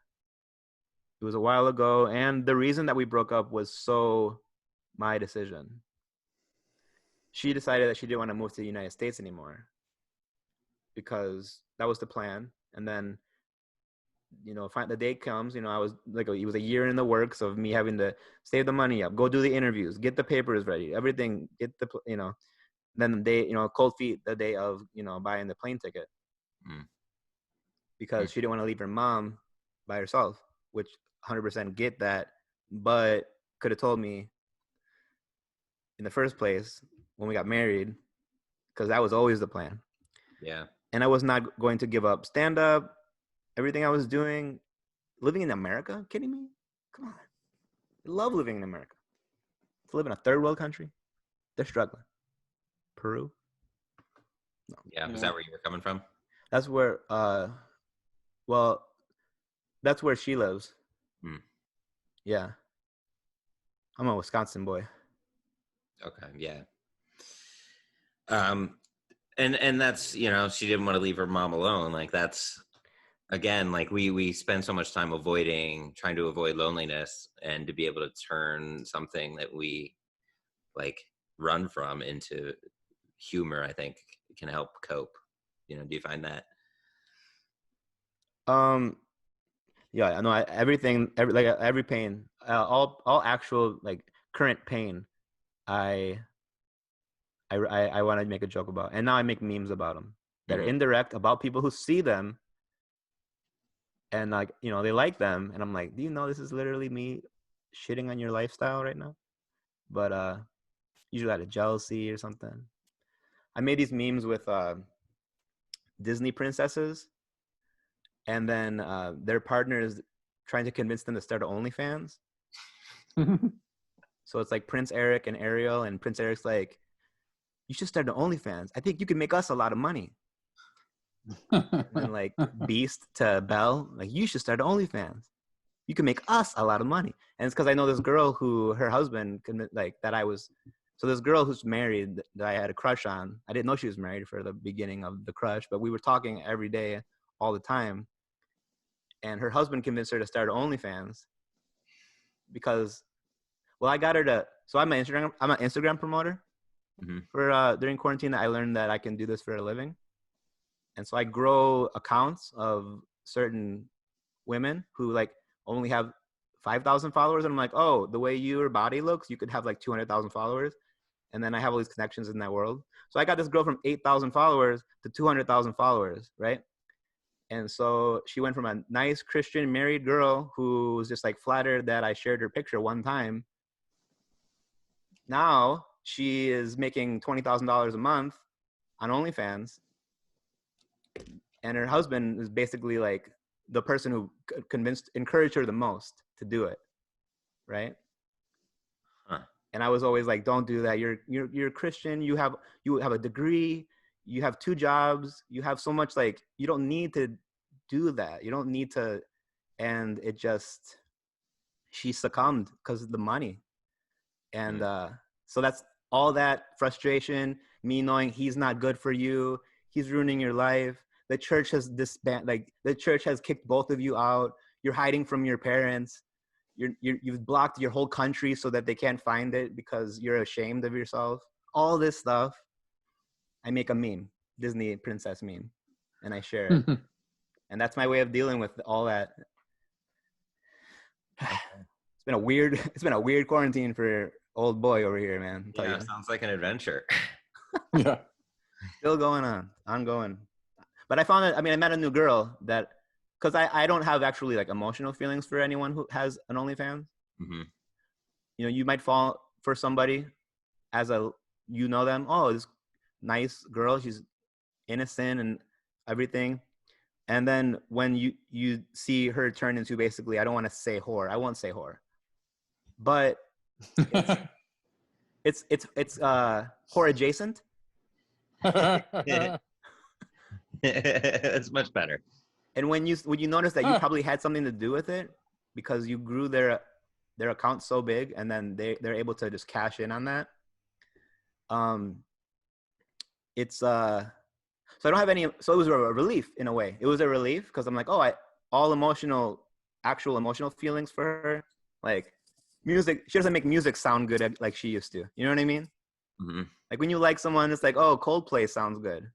while ago, and the reason that we broke up was so my decision. She decided that she didn't want to move to the United States anymore because that was the plan. And then, the date comes, I was like, it was a year in the works of me having to save the money up, go do the interviews, get the papers ready, everything, then the day, cold feet the day of, buying the plane ticket because she didn't want to leave her mom by herself, which 100% get that, but could have told me in the first place when we got married, because that was always the plan. Yeah. And I was not going to give up stand-up, everything I was doing, living in America. Kidding me? Come on. I love living in America. To live in a third world country, they're struggling. Peru? No. Yeah. Was that where you were coming from? That's where, that's where she lives. Yeah. I'm a Wisconsin boy. Okay. Yeah. And that's, she didn't want to leave her mom alone. Like, that's, again, like we spend so much time trying to avoid loneliness, and to be able to turn something that we like run from into humor, I think can help cope. Do you find that? Yeah, I know. Every pain, all actual like current pain, I want to make a joke about, and now I make memes about them that are indirect, about people who see them, and like, they like them, and I'm like, do you know this is literally me shitting on your lifestyle right now? But usually out of jealousy or something. I made these memes with Disney princesses, and then their partners trying to convince them to start OnlyFans. So it's like Prince Eric and Ariel, and Prince Eric's like, you should start an OnlyFans. I think you can make us a lot of money. And then like Beast to Belle, like, you should start an OnlyFans. You can make us a lot of money. And it's because I know this girl who her husband so this girl who's married that I had a crush on. I didn't know she was married for the beginning of the crush, but we were talking every day, all the time. And her husband convinced her to start OnlyFans because, I got her to. So I'm an Instagram promoter. For during quarantine, I learned that I can do this for a living, and so I grow accounts of certain women who like only have 5,000 followers, and I'm like, oh, the way your body looks, you could have like 200,000 followers, and then I have all these connections in that world. So I got this girl from 8,000 followers to 200,000 followers, right? And so she went from a nice Christian married girl who was just like flattered that I shared her picture one time. Now she is making $20,000 a month on OnlyFans, and her husband is basically like the person who encouraged her the most to do it, right? And I was always like, don't do that. You're a Christian. You have a degree. You have 2 jobs. You have so much, like, you don't need to do that. You don't need to. And she succumbed because of the money. And so that's all that frustration, me knowing he's not good for you. He's ruining your life. The church has the church has kicked both of you out. You're hiding from your parents. You've blocked your whole country so that they can't find it because you're ashamed of yourself. All this stuff, I make a meme, Disney princess meme, and I share it. And that's my way of dealing with all that. It's been a weird quarantine for old boy over here, man. Yeah, sounds like an adventure. Yeah. Still going on, ongoing. But I found that, I met a new girl that, because I don't have actually like emotional feelings for anyone who has an OnlyFans. You might fall for somebody you know them. Oh, this nice girl, she's innocent and everything. And then when you see her turn into, basically, I don't want to say whore. I won't say whore. But It's horror adjacent. It's much better. And when you notice that you probably had something to do with it because you grew their account so big, and then they're able to just cash in on that. It's so I don't have any. So it was a relief in a way. It was a relief because I'm like, oh, actual emotional feelings for her, like music. She doesn't make music sound good like she used to. You know what I mean? Mm-hmm. Like when you like someone, it's like, oh, Coldplay sounds good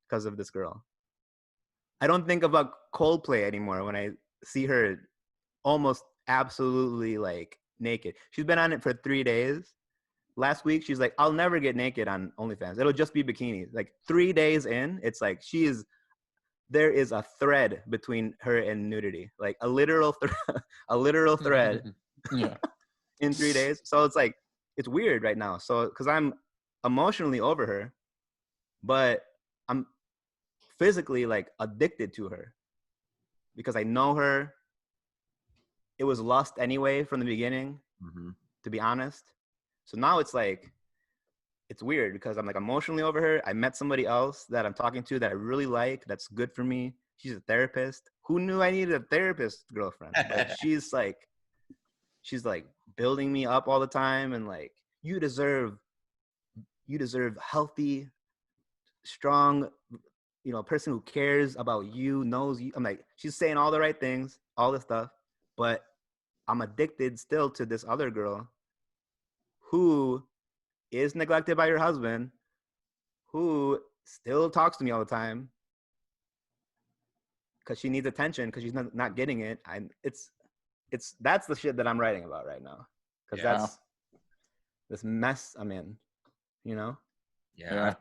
because of this girl. I don't think about Coldplay anymore when I see her almost absolutely like naked. She's been on it for 3 days. Last week, she's like, I'll never get naked on OnlyFans. It'll just be bikinis. Like 3 days in, it's like there is a thread between her and nudity, like a literal thread Yeah. in 3 days. So it's like, it's weird right now. So, cause I'm emotionally over her, but I'm physically like addicted to her because I know her. It was lust anyway from the beginning, to be honest. So now it's like, it's weird because I'm like emotionally over her. I met somebody else that I'm talking to that I really like. That's good for me. She's a therapist. Who knew I needed a therapist girlfriend? But she's like building me up all the time and like, you deserve healthy, strong, a person who cares about you, knows you. I'm like, she's saying all the right things, all this stuff, but I'm addicted still to this other girl who is neglected by her husband, who still talks to me all the time because she needs attention because she's not getting it. That's the shit that I'm writing about right now because that's this mess I'm in, Yeah.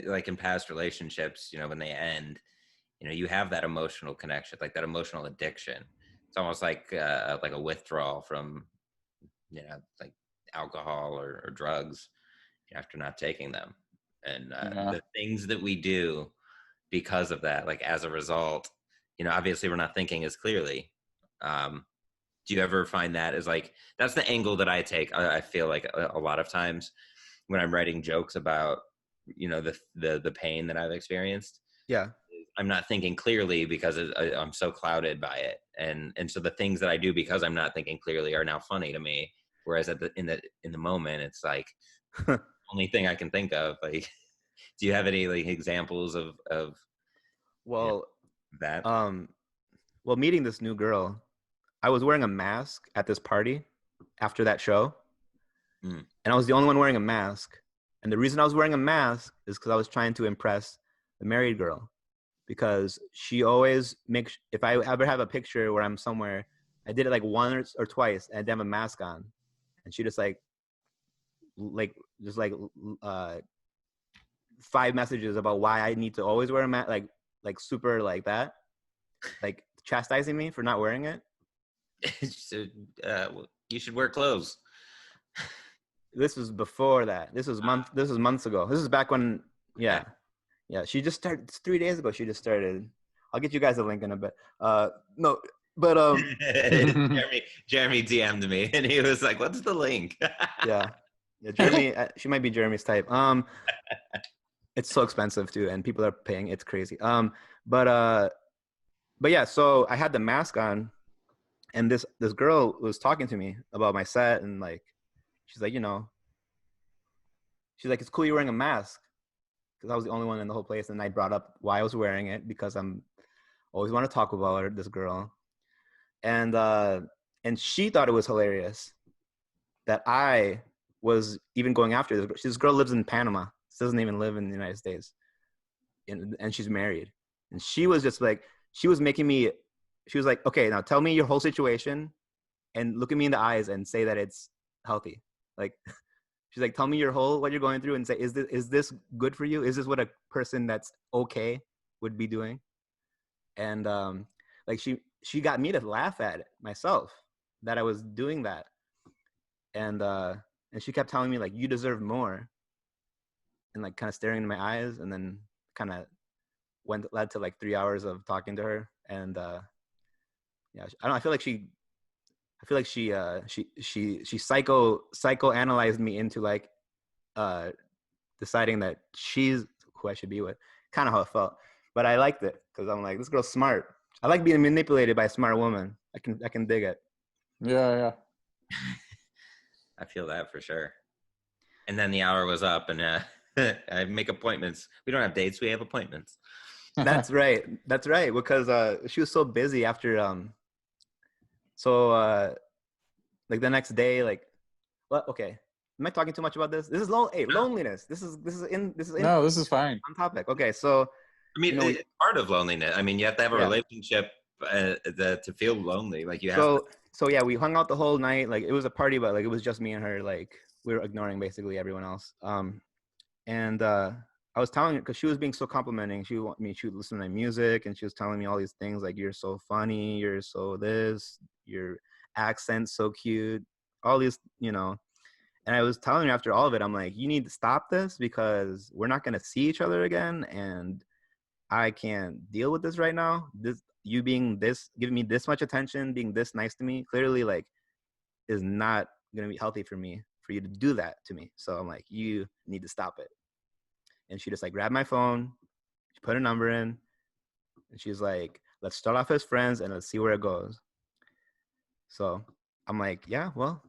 Like in past relationships, when they end, you have that emotional connection, like that emotional addiction. It's almost like a withdrawal from, like alcohol or drugs after not taking them. And the things that we do because of that, like as a result, obviously we're not thinking as clearly. Do you ever find that as like, that's the angle that I take? I feel like a lot of times when I'm writing jokes about, the pain that I've experienced. Yeah. I'm not thinking clearly because I'm so clouded by it. And so the things that I do because I'm not thinking clearly are now funny to me. Whereas in the moment, it's like only thing I can think of. Like, do you have any like examples of that? Well, meeting this new girl, I was wearing a mask at this party after that show. And I was the only one wearing a mask. And the reason I was wearing a mask is because I was trying to impress the married girl. Because she always makes, if I ever have a picture where I'm somewhere, I did it like once or twice and I didn't have a mask on. And she just 5 messages about why I need to always wear a mask, like super like that, like chastising me for not wearing it. So, you should wear clothes. This was before that. This was months ago. This is back when, yeah. She just started 3 days ago. She just started. I'll get you guys a link in a bit. No, but Jeremy DM'd me and he was like, "What's the link?" yeah, Jeremy. She might be Jeremy's type. It's so expensive too, and people are paying. It's crazy. But yeah. So I had the mask on, and this girl was talking to me about my set, and like, she's like, it's cool you're wearing a mask. Because I was the only one in the whole place, and I brought up why I was wearing it because I'm always want to talk about her, this girl, and she thought it was hilarious that I was even going after this girl. This girl lives in Panama. She doesn't even live in the United States, and she's married. And she was just like, she was making me. She was like, okay, now tell me your whole situation, and look at me in the eyes and say that it's healthy, like. She's like, tell me what you're going through and say, is this good for you? Is this what a person that's okay would be doing? And like she got me to laugh at it myself that I was doing that. And she kept telling me like, you deserve more. And like kind of staring in my eyes, and then kind of led to like 3 hours of talking to her. And yeah, I don't know, I feel like she psychoanalyzed me into like, deciding that she's who I should be with. Kind of how it felt, but I liked it because I'm like, this girl's smart. I like being manipulated by a smart woman. I can dig it. Yeah. I feel that for sure. And then the hour was up, and I make appointments. We don't have dates; we have appointments. That's right. That's right. Because she was so busy after like the next day, like, what? Okay, am I talking too much about this? This is loneliness. This is No, this is fine. on topic. Okay, so I mean, you know, it's part of loneliness. I mean, you have to have a relationship to feel lonely. Like you have. So yeah, we hung out the whole night. Like it was a party, but like it was just me and her. Like we were ignoring basically everyone else. And I was telling her because she was being so complimenting. She would listen to my music, and she was telling me all these things like, "You're so funny. You're so this. Your accent's so cute." All these, you know. And I was telling her after all of it, I'm like, "You need to stop this because we're not gonna see each other again, and I can't deal with this right now. This you being this, giving me this much attention, being this nice to me, clearly like is not gonna be healthy for me for you to do that to me. So I'm like, you need to stop it." And she just like grabbed my phone, she put a number in, and she's like, "Let's start off as friends and let's see where it goes." So I'm like, yeah, well,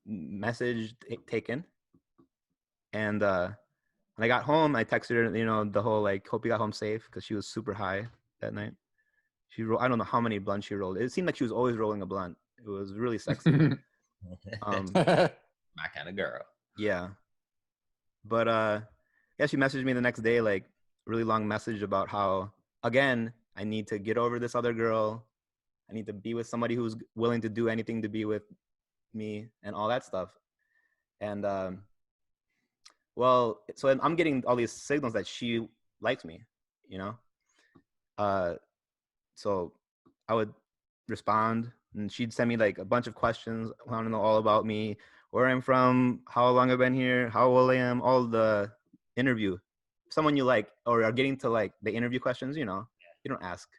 message taken. And when I got home, I texted her, you know, the whole like, "Hope you got home safe," because she was super high that night. I don't know how many blunts she rolled. It seemed like she was always rolling a blunt. It was really sexy. My kind of girl. Yeah. But yeah, she messaged me the next day, like a really long message about how, again, I need to get over this other girl. I need to be with somebody who's willing to do anything to be with me and all that stuff. And well, so I'm getting all these signals that she likes me, you know? So I would respond, and she'd send me like a bunch of questions, want to know all about me, where I'm from, how long I've been here, how old I am, all the interview. Someone you like or are getting to like the interview questions, you know, you don't ask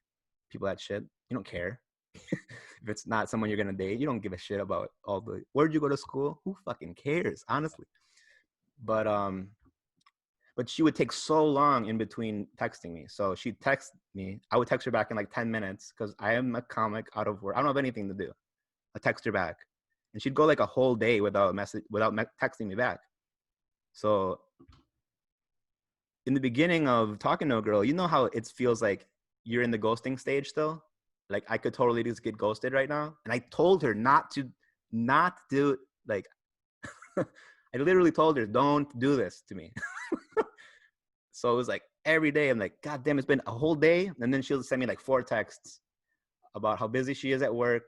people that shit. You don't care. If it's not someone you're going to date, you don't give a shit about all the, where'd you go to school? Who fucking cares, honestly? But she would take so long in between texting me. So she'd text me. I would text her back in like 10 minutes because I am a comic out of work. I don't have anything to do. I text her back. And she'd go like a whole day without texting me back. So in the beginning of talking to a girl, you know how it feels like you're in the ghosting stage still? Like I could totally just get ghosted right now. And I told her not to do, like, I literally told her, don't do this to me. So it was like every day I'm like, God damn, it's been a whole day. And then she'll send me like 4 texts about how busy she is at work,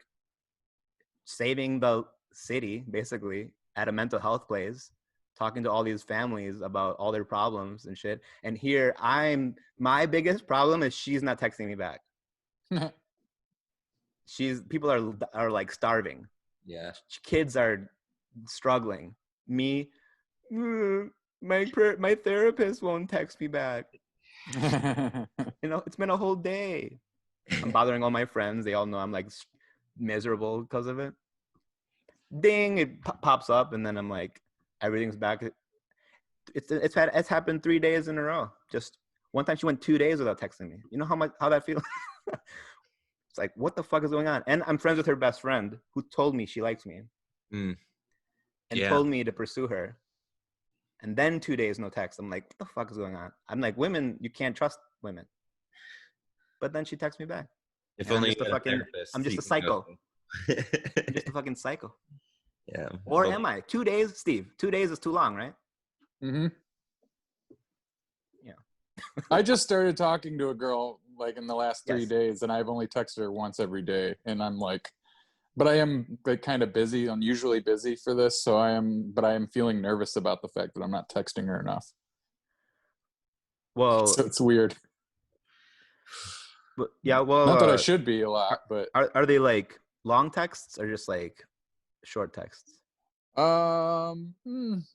saving the city basically at a mental health place, talking to all these families about all their problems and shit. And here my biggest problem is she's not texting me back. People are like starving. Yeah. Kids are struggling. Me, my therapist won't text me back. You know, it's been a whole day. I'm bothering all my friends. They all know I'm like miserable because of it. Ding, it pops up, and then I'm like, everything's back. It's happened 3 days in a row. Just one time she went 2 days without texting me. You know how that feels? It's like, what the fuck is going on? And I'm friends with her best friend who told me she likes me. And told me to pursue her. And then 2 days, no text. I'm like, what the fuck is going on? I'm like, women, you can't trust women. But then she texts me back. If only I'm just a psycho. I'm just a fucking psycho. Yeah. Or am I? 2 days, Steve. 2 days is too long, right? Mm-hmm. Yeah. I just started talking to a girl like in the last 3 days, and I've only texted her once every day. And I'm like, but I am like kind of busy, unusually busy for this. So I am feeling nervous about the fact that I'm not texting her enough. Well, so it's weird. But yeah, well, not that I should be a lot, but are they like long texts or just like short texts?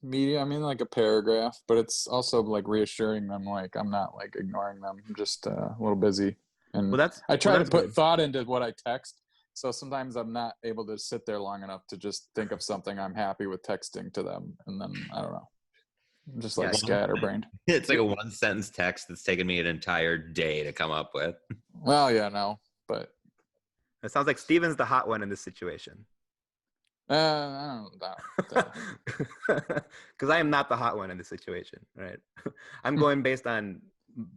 Media. I mean, like a paragraph, but it's also like reassuring them, like I'm not like ignoring them. I'm just a little busy, and I try to put thought into what I text. So sometimes I'm not able to sit there long enough to just think of something I'm happy with texting to them, and then I don't know. Just like Yeah. scatterbrained. It's like a one sentence text that's taken me an entire day to come up with. Well, yeah, no, but It sounds like Steven's the hot one in this situation. I don't know. Because I am not the hot one in this situation, right? I'm going based on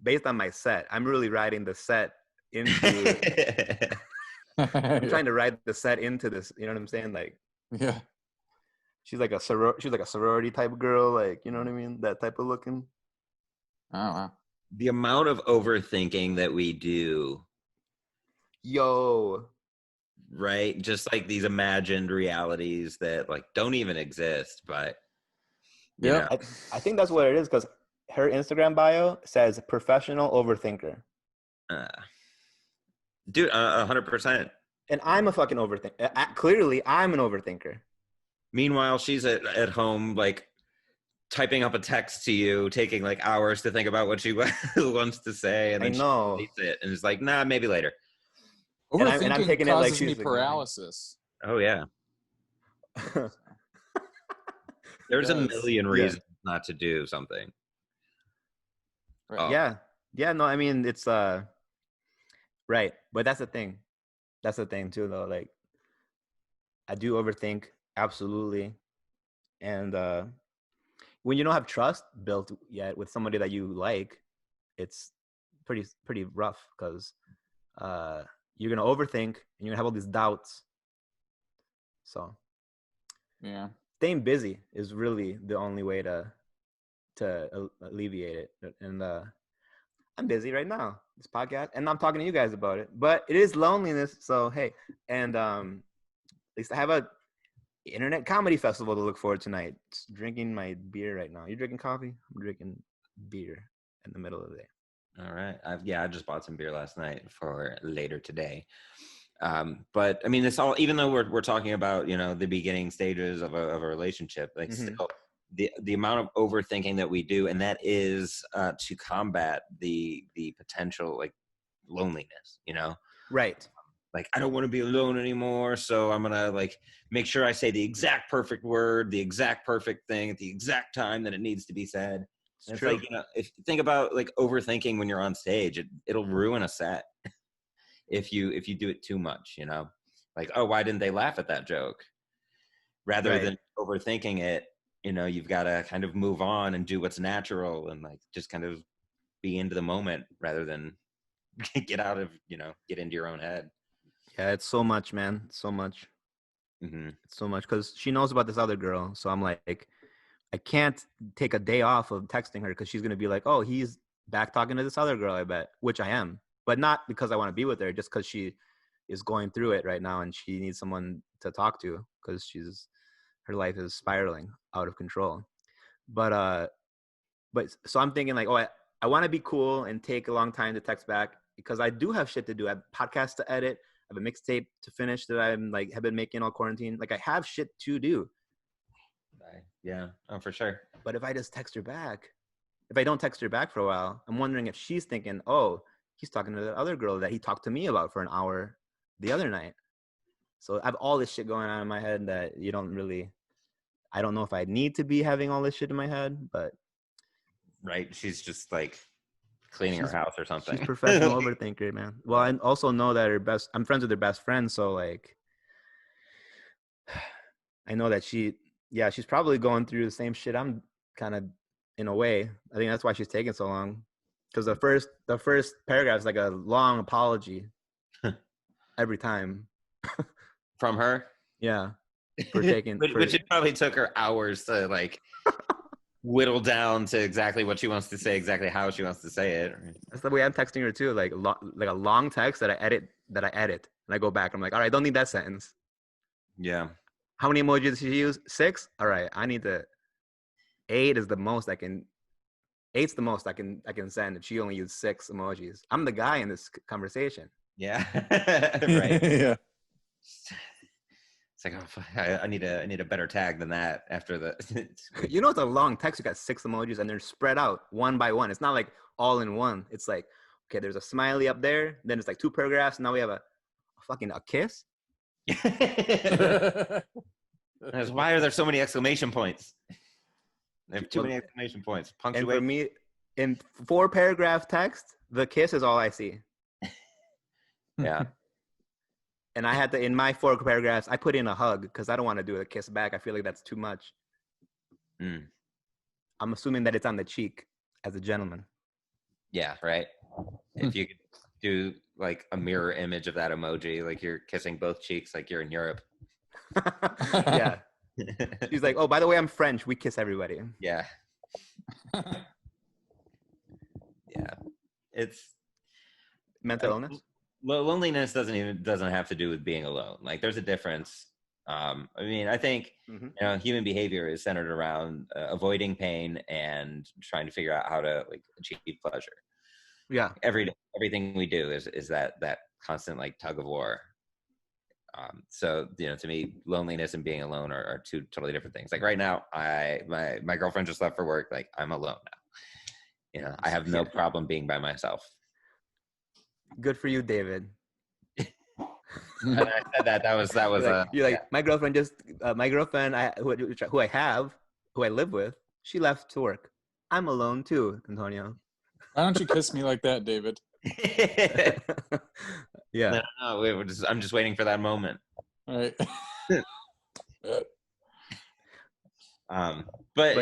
my set. I'm really writing the set into. I'm trying to write the set into this. You know what I'm saying? Like, Yeah. she's like a sorority type girl, like, you know what I mean? That type of looking. Oh wow. The amount of overthinking that we do, Yo. right? Just like these imagined realities that like don't even exist, but you Yeah. know. I think that's what it is, because her Instagram bio says professional overthinker. Dude, 100%. And I'm a fucking overthinker. Clearly, I'm an overthinker. Meanwhile, she's at home, like typing up a text to you, taking like hours to think about what she wants to say, and then I know. she deletes it, and it's like, nah, maybe later. And I'm Overthinking taking it like causes she's me ignoring. paralysis. Oh yeah, there's a does. million reasons not to do something. Right. Oh. Yeah. No, I mean, it's right, but that's the thing. That's the thing too, though. Like, I do overthink, absolutely, and when you don't have trust built yet with somebody that you like, it's pretty rough, because you're gonna overthink and you're gonna have all these doubts. So Yeah. staying busy is really the only way to alleviate it. And I'm busy right now, this podcast, and I'm talking to you guys about it. But it is loneliness, so hey. And at least I have a internet comedy festival to look forward tonight. Just drinking my beer right now. You drinking coffee? I'm drinking beer in the middle of the day. All right. I just bought some beer last night for later today. But I mean, it's all, even though we're talking about, you know, the beginning stages of a relationship, like still the amount of overthinking that we do, and that is to combat the potential like loneliness, you know? Right. Like, I don't want to be alone anymore, so I'm gonna like make sure I say the exact perfect word, the exact perfect thing at the exact time that it needs to be said. It's like, you know, if you think about like overthinking when you're on stage, it'll ruin a set if you do it too much, you know? Like, oh, why didn't they laugh at that joke? Rather than overthinking it, you know, you've got to kind of move on and do what's natural and like just kind of be into the moment rather than get into your own head. Yeah, it's so much, man. So much. It's so much, because she knows about this other girl. So I'm like, I can't take a day off of texting her, because she's going to be like, oh, he's back talking to this other girl, I bet, which I am. But not because I want to be with her, just because she is going through it right now and she needs someone to talk to, because her life is spiraling out of control. But so I'm thinking like, oh, I want to be cool and take a long time to text back, because I do have shit to do. I have podcasts to edit. I have a mixtape to finish that I'm like have been making all quarantine. Like, I have shit to do. Yeah, oh, for sure. But if I just text her back, if I don't text her back for a while, I'm wondering if she's thinking, oh, he's talking to the other girl that he talked to me about for an hour the other night. So I have all this shit going on in my head that I don't know if I need to be having all this shit in my head, but. Right. She's just like cleaning her house or something. She's professional overthinker, man. Well, I also know that I'm friends with her best friend. So like, I know that she's probably going through the same shit I'm kind of, in a way. I think that's why she's taking so long. Because the first paragraph is like a long apology every time. From her? Yeah. For taking. Which it probably took her hours to like whittle down to exactly what she wants to say, exactly how she wants to say it. That's the way I'm texting her too. Like a long text that I edit, and I go back. I'm like, all right, don't need that sentence. Yeah. How many emojis did she use? 6? All right, I need 8 is the most I can. 8's the most I can send if she only used 6 emojis. I'm the guy in this conversation. Yeah. Right. Yeah. It's like, oh, I need a better tag than that after the. You know, it's a long text. You got 6 emojis and they're spread out one by one. It's not like all in one. It's like, okay, there's a smiley up there. Then it's like 2 paragraphs. Now we have a kiss. Why are there so many exclamation points? They have too many exclamation points. And for Punctuation. me, in 4-paragraph text, the kiss is all I see. Yeah. And I had to, in my 4 paragraphs, I put in a hug because I don't want to do a kiss back. I feel like that's too much. Mm. I'm assuming that it's on the cheek as a gentleman. Yeah, right. If you could do like a mirror image of that emoji, like you're kissing both cheeks, like you're in Europe. Yeah. She's like, oh, by the way, I'm French. We kiss everybody. Yeah. Yeah. It's Mental illness? loneliness doesn't have to do with being alone. Like there's a difference. I mean, I think human behavior is centered around avoiding pain and trying to figure out how to like achieve pleasure. Yeah. Everything we do is that constant like tug of war. So to me, loneliness and being alone are two totally different things. Like right now, my girlfriend just left for work. Like I'm alone now. I have no problem being by myself. Good for you, David. And I said that was you're like my girlfriend who I live with, she left to work. I'm alone too, Antonio. Why don't you kiss me like that, David? Yeah. No, I'm just waiting for that moment. All right. But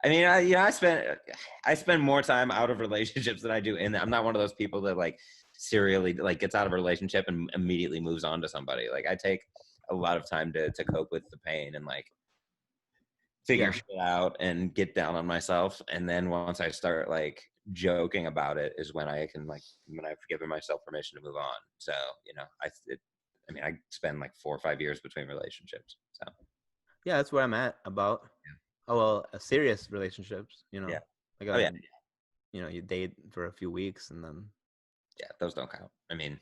I mean, I spend more time out of relationships than I do in them. I'm not one of those people that like serially like gets out of a relationship and immediately moves on to somebody. Like I take a lot of time to cope with the pain and like figure shit out and get down on myself. And then once I start like joking about it is when I've given myself permission to move on. So, I spend like 4 or 5 years between relationships. So yeah, that's where I'm at about. Yeah. Oh, well, serious relationships, Yeah. You date for a few weeks and then. Yeah, those don't count. I mean.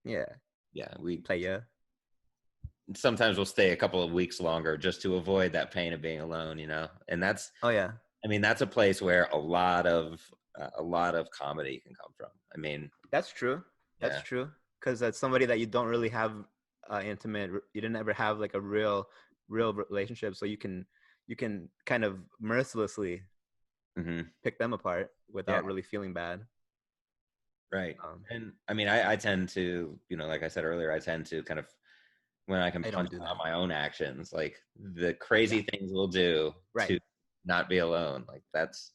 Yeah. Yeah, we play. Yeah. Sometimes we'll stay a couple of weeks longer just to avoid that pain of being alone, and that's. Oh yeah. I mean, that's a place where a lot of comedy can come from. I mean, that's true. That's true. Because that's somebody that you don't really have intimate. You didn't ever have like a real relationship, so you can kind of mercilessly pick them apart without really feeling bad. Right. And I mean, I tend to, like I said earlier, I tend to kind of when I can punch out my own actions, like the crazy things we'll do to not be alone. Like that's.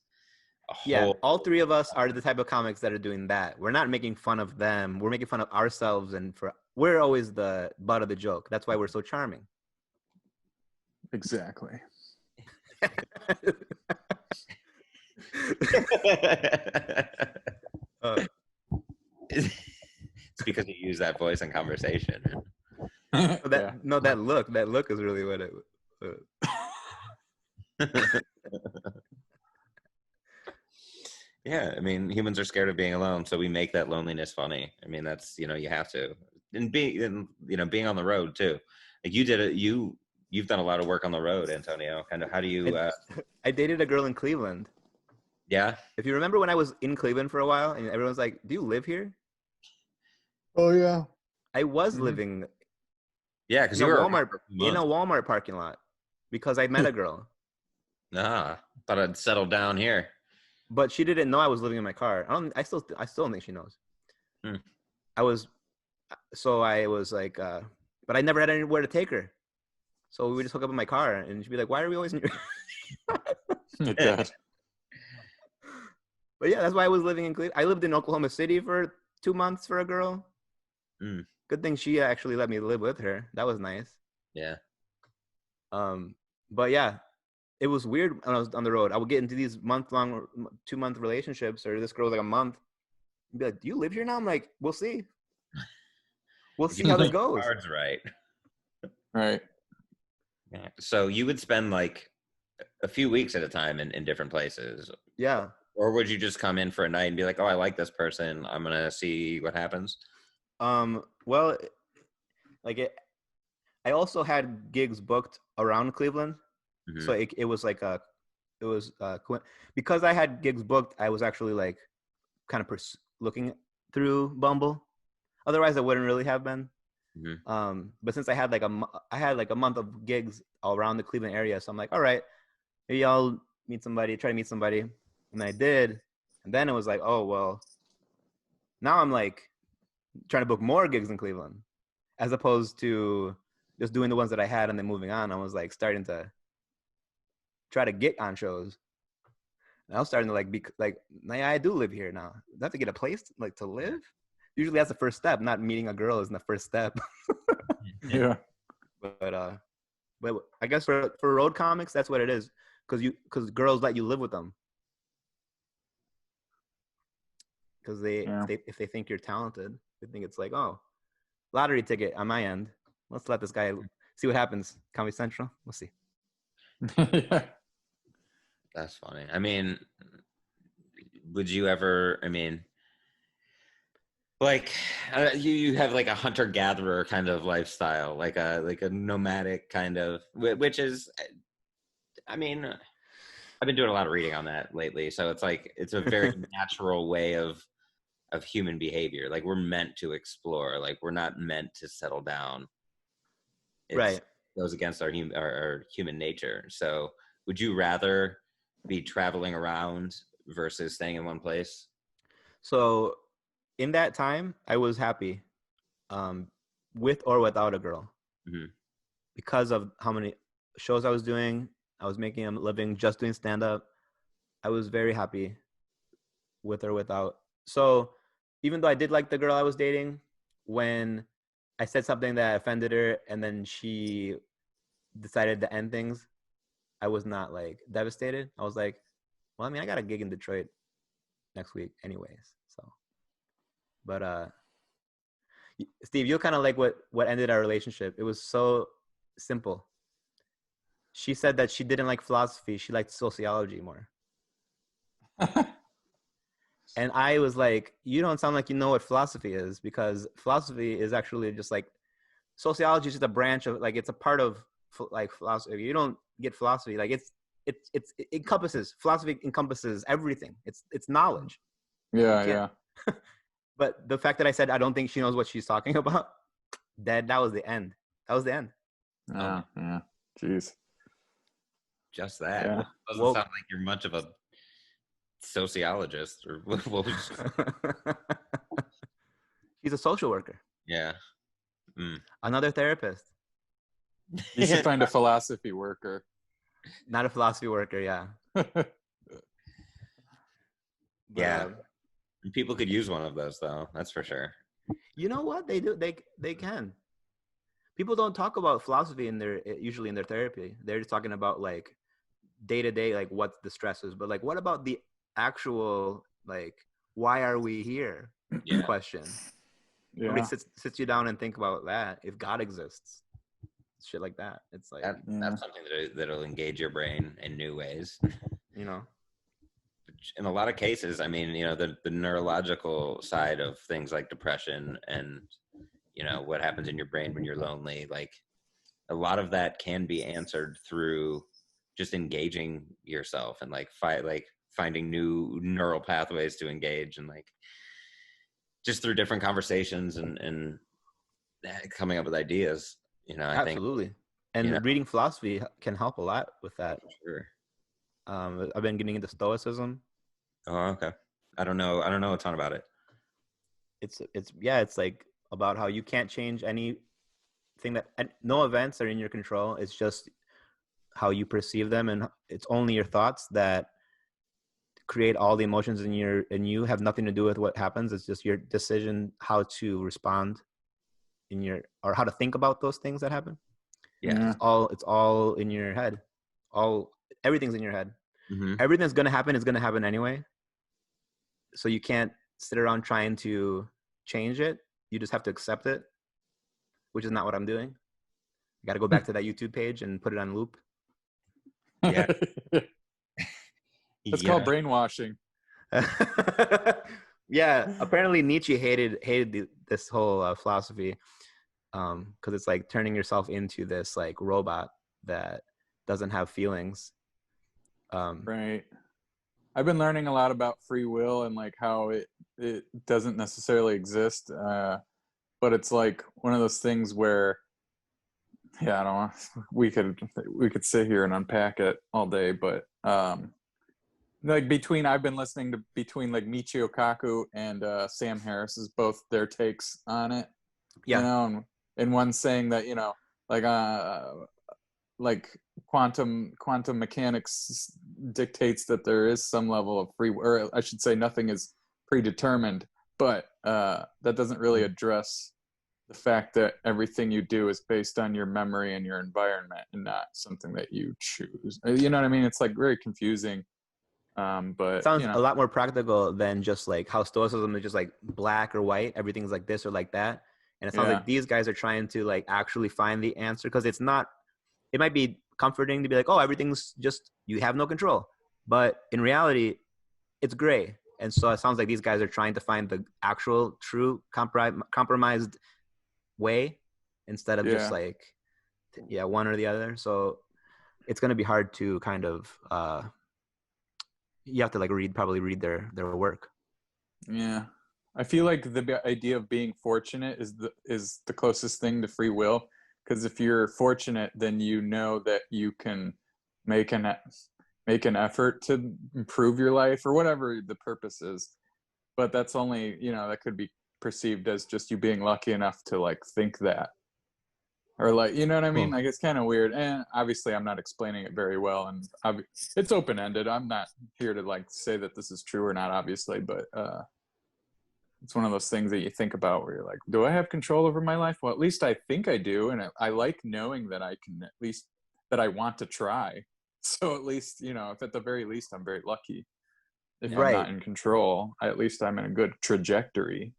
All 3 of us are the type of comics that are doing that. We're not making fun of them. We're making fun of ourselves, and we're always the butt of the joke. That's why we're so charming. Exactly. It's because you use that voice in conversation. That look is really what it. Yeah, I mean, humans are scared of being alone, so we make that loneliness funny. I mean, that's you have to, and being on the road too. Like you did it, you've done a lot of work on the road, Antonio. Kind of, how do you? I dated a girl in Cleveland. Yeah. If you remember when I was in Cleveland for a while, and everyone's like, "Do you live here?" Oh yeah. I was living. Yeah, because you were in a Walmart parking lot because I met a girl. Thought I'd settle down here. But she didn't know I was living in my car. I still don't think she knows. I was like, but I never had anywhere to take her. So we would just hook up in my car, and she'd be like, "Why are we always in your?" But yeah, that's why I was living in Cleveland. I lived in Oklahoma City for 2 months for a girl. Good thing she actually let me live with her. That was nice. Yeah. But yeah. It was weird when I was on the road. I would get into these 2-month relationships, or this girl was like a month. I'd be like, "Do you live here now?" I'm like, "We'll see. We'll see how this goes." Cards right. Right. Yeah. So you would spend like a few weeks at a time in different places. Yeah. Or would you just come in for a night and be like, "Oh, I like this person. I'm gonna see what happens." Well, I also had gigs booked around Cleveland. So it was like because I had gigs booked, I was actually like kind of looking through Bumble. Otherwise, I wouldn't really have been. But since I had like a month of gigs all around the Cleveland area, so I'm like, all right, maybe I'll try to meet somebody. And I did. And then it was like, oh, well, now I'm like trying to book more gigs in Cleveland as opposed to just doing the ones that I had and then moving on. I was like starting to try to get on shows. And I was starting to like be like, yeah, I do live here now. Do I have to get a place like to live? Usually that's the first step. Not meeting a girl isn't the first step. Yeah. But I guess for road comics, that's what it is. Because girls let you live with them. Because if they think you're talented, they think it's like, oh, lottery ticket on my end. Let's let this guy see what happens. Comedy Central. We'll see. Yeah. That's funny. I mean, would you ever? I mean, like you have like a hunter gatherer kind of lifestyle, like a nomadic kind of, which is, I mean, I've been doing a lot of reading on that lately, so it's like it's a very natural way of human behavior. Like we're meant to explore. Like we're not meant to settle down. It goes against our human nature. So would you rather be traveling around versus staying in one place? So in that time, I was happy with or without a girl because of how many shows I was doing. I was making a living just doing stand-up. I was very happy with or without. So even though I did like the girl I was dating, when I said something that offended her and then she decided to end things, I was not like devastated. I was like, well, I mean, I got a gig in Detroit next week anyways. So, but Steve, you're kind of like what ended our relationship. It was so simple. She said that she didn't like philosophy. She liked sociology more. And I was like, you don't sound like you know what philosophy is, because philosophy is actually just like, sociology is just a branch of, like, it's a part of like philosophy. You don't get philosophy. Like it encompasses, philosophy encompasses everything. It's knowledge. Yeah. But the fact that I said, I don't think she knows what she's talking about, that was the end. That was the end. Yeah. Jeez. Just that. Yeah. Doesn't sound like you're much of a sociologist, or what was... She's a social worker. Yeah. Another therapist. You should find a philosophy worker. Not a philosophy worker, yeah. Yeah. People could use one of those, though. That's for sure. You know what? They do. They can. People don't talk about philosophy usually in their therapy. They're just talking about like day to day, like what the stress is. But like, what about the actual, like, why are we here question? Yeah. Nobody sits you down and think about that. If God exists, shit like that. It's like that's something that'll engage your brain in new ways. You know, in a lot of cases, I mean, you know, the neurological side of things like depression and, you know, what happens in your brain when you're lonely, like a lot of that can be answered through just engaging yourself and like finding new neural pathways to engage, and like just through different conversations and coming up with ideas, you know. I absolutely. think, and you know, reading philosophy can help a lot with that. Sure. I've been getting into Stoicism. Oh, okay. I don't know a ton about it. It's like about how you can't change anything, that no events are in your control. It's just how you perceive them, and it's only your thoughts that create all the emotions in you have nothing to do with what happens. It's just your decision how to respond or how to think about those things that happen. Yeah. It's all in your head. Everything's in your head. Mm-hmm. Everything that's going to happen is going to happen anyway. So you can't sit around trying to change it. You just have to accept it, which is not what I'm doing. I got to go back to that YouTube page and put it on loop. Yeah. It's called brainwashing. Yeah. Apparently Nietzsche hated this whole philosophy, because it's like turning yourself into this like robot that doesn't have feelings. Right. I've been learning a lot about free will and like how it doesn't necessarily exist, but it's like one of those things where yeah, I don't know. We could sit here and unpack it all day, but like I've been listening to between like Michio Kaku and Sam Harris's both their takes on it. Yeah. You know, and one saying that, like quantum mechanics dictates that there is some level of free, or I should say nothing is predetermined, but that doesn't really address the fact that everything you do is based on your memory and your environment and not something that you choose. You know what I mean? It's like very confusing. But it sounds a lot more practical than just like how stoicism is just like black or white, everything's like this or like that. And it sounds like these guys are trying to like actually find the answer, because it might be comforting to be like, oh, everything's just, you have no control, but in reality it's gray. And so it sounds like these guys are trying to find the actual true compromised way instead of just like one or the other. So it's going to be hard to kind of you have to like probably read their work. Yeah, I feel like the idea of being fortunate is the closest thing to free will, because if you're fortunate, then you know that you can make an effort to improve your life or whatever the purpose is. But that's only, that could be perceived as just you being lucky enough to like think that, or like, you know what I mean? Like, it's kind of weird. And obviously I'm not explaining it very well, and it's open-ended. I'm not here to like say that this is true or not, obviously, but it's one of those things that you think about where you're like, do I have control over my life? Well, at least I think I do. And I like knowing that I can, at least that I want to try. So at least, if at the very least I'm very lucky. If I'm not in control, at least I'm in a good trajectory.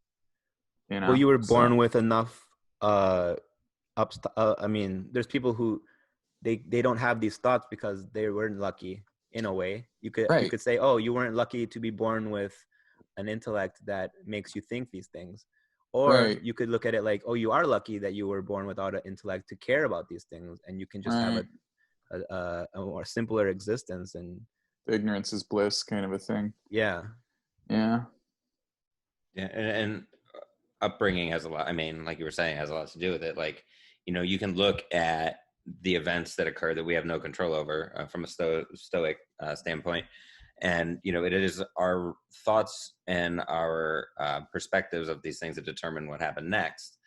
Well, you were born with enough I mean, there's people who they don't have these thoughts because they weren't lucky in a way. You could say, oh, you weren't lucky to be born with an intellect that makes you think these things. Or you could look at it like, oh, you are lucky that you were born without an intellect to care about these things, and you can just have a more simpler existence. And ignorance is bliss kind of a thing. Yeah. And upbringing has a lot, I mean, like you were saying, has a lot to do with it. Like, you can look at the events that occur that we have no control over from a stoic standpoint. And, it is our thoughts and our perspectives of these things that determine what happened next.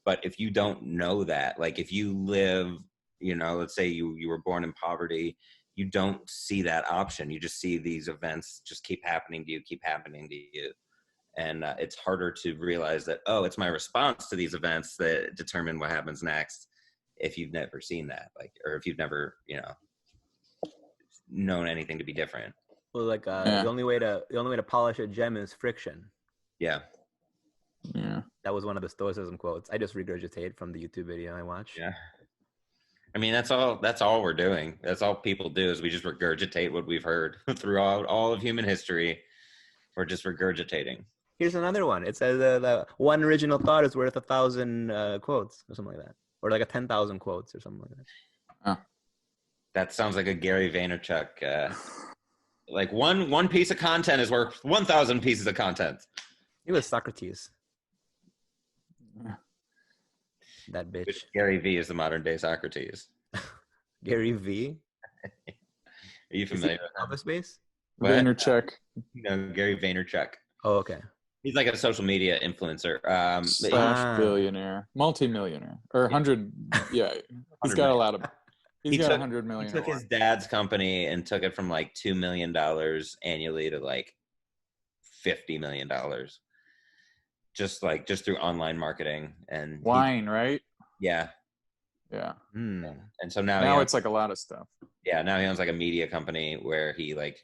But if you don't know that, like if you live, let's say you were born in poverty, you don't see that option. You just see these events just keep happening to you. And it's harder to realize that, oh, it's my response to these events that determine what happens next, if you've never seen that, like, or if you've never, known anything to be different. Well, like the only way to polish a gem is friction. Yeah. That was one of the stoicism quotes. I just regurgitate from the YouTube video I watched. Yeah. I mean, that's all we're doing. That's all people do, is we just regurgitate what we've heard throughout all of human history. We're just regurgitating. Here's another one. It says the one original thought is worth 1,000 quotes or something like that, or like 10,000 quotes or something like that. That sounds like a Gary Vaynerchuk. Like one piece of content is worth 1,000 pieces of content. He was Socrates. That bitch. Which Gary V is the modern day Socrates. Gary V. Are you familiar with Office Space? Vaynerchuk. Gary Vaynerchuk. Oh, okay. He's like a social media influencer. Billionaire, multi-millionaire, or 100. Yeah, he's got a lot of. He's got 100 million. He took his dad's company and took it from like $2 million annually to like $50 million, just through online marketing and wine, right? Yeah. Mm. And so now it's like a lot of stuff. Yeah, now he owns like a media company where he like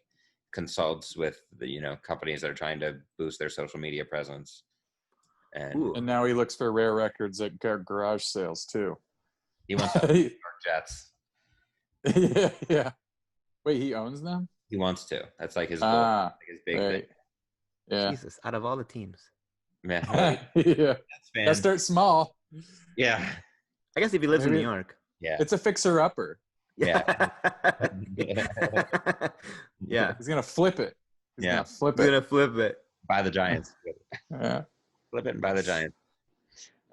consults with the companies that are trying to boost their social media presence. And now he looks for rare records at garage sales too. He wants to jets. Yeah. Wait, he owns them? He wants to. That's like his goal. Like his big thing. Yeah. Jesus, out of all the teams. Man. Yeah. Let's start small. Yeah. I guess if he lives in New York. Yeah. It's a fixer-upper. Yeah. Yeah. He's going to flip it. He's going to flip it. Buy the Giants. Yeah. Flip it and buy the Giants.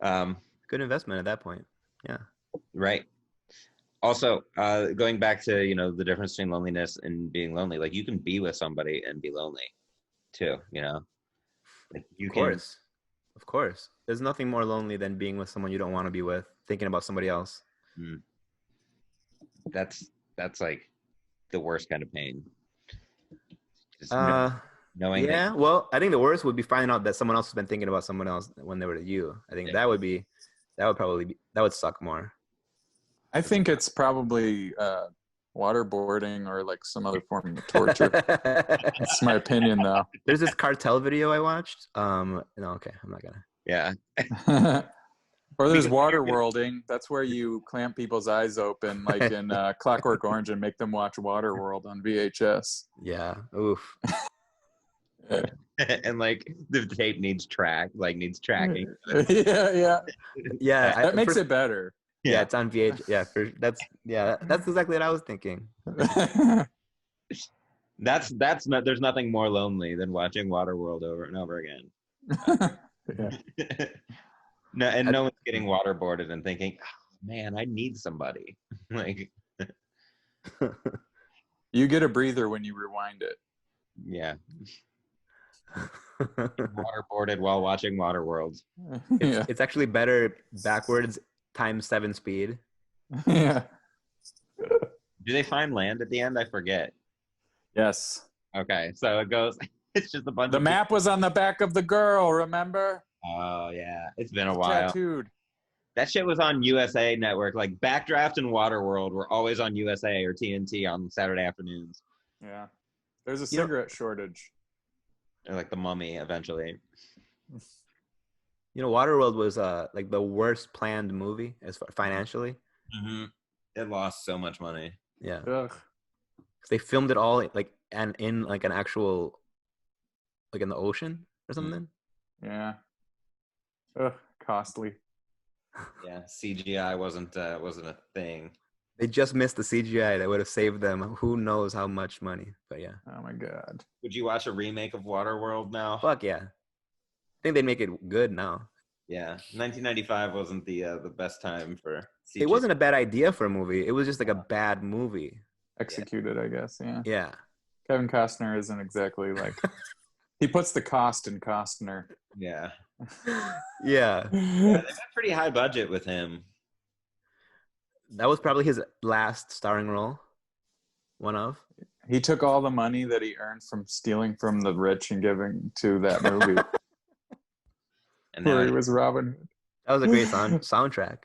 Good investment at that point. Yeah. Right. Also, going back to, the difference between loneliness and being lonely, like you can be with somebody and be lonely too, like you Of course. There's nothing more lonely than being with someone you don't want to be with, thinking about somebody else. that's like the worst kind of pain. Just knowing Yeah. that. Well, I think the worst would be finding out that someone else has been thinking about someone else when they were to you. I think that would suck more. I think it's probably waterboarding or like some other form of torture. That's my opinion, though. There's this cartel video I watched. No, okay, I'm not gonna. Yeah. Or there's water worlding. That's where you clamp people's eyes open, like in Clockwork Orange, and make them watch Waterworld on VHS. Yeah. Oof. And like the tape needs tracking. Yeah. Yeah. That makes it better. Yeah, it's on VH. Yeah, that's exactly what I was thinking. That's not. There's nothing more lonely than watching Waterworld over and over again. Yeah. No one's getting waterboarded and thinking, oh, man, I need somebody. Like, you get a breather when you rewind it. Yeah. Waterboarded while watching Waterworld. It's actually better backwards times 7 speed. Yeah. Do they find land at the end? I forget. Yes. Okay, so it goes. It's just a bunch. The map was on the back of the girl. Remember? Oh yeah, it's been a while. Tattooed. That shit was on USA Network. Like Backdraft and Waterworld were always on USA or TNT on Saturday afternoons. Yeah. There's a cigarette shortage. Or like The Mummy eventually. Waterworld was like the worst planned movie as far financially. Mm-hmm. It lost so much money. Yeah. Ugh. They filmed it all like and in like an actual like in the ocean or something. Yeah. Ugh, costly. Yeah, CGI wasn't a thing. They just missed the CGI that would have saved them who knows how much money. But yeah. Oh my god. Would you watch a remake of Waterworld now? Fuck yeah. I think they'd make it good now. Yeah, 1995 wasn't the best time for CGI. It wasn't a bad idea for a movie. It was just like a bad movie. Executed, I guess. Yeah. Yeah. Kevin Costner isn't exactly like he puts the cost in Costner. Yeah. Yeah. They've had pretty high budget with him. That was probably his last starring role. One of. He took all the money that he earned from stealing from the rich and giving to that movie. And where he was Robin Hood. That was a great soundtrack.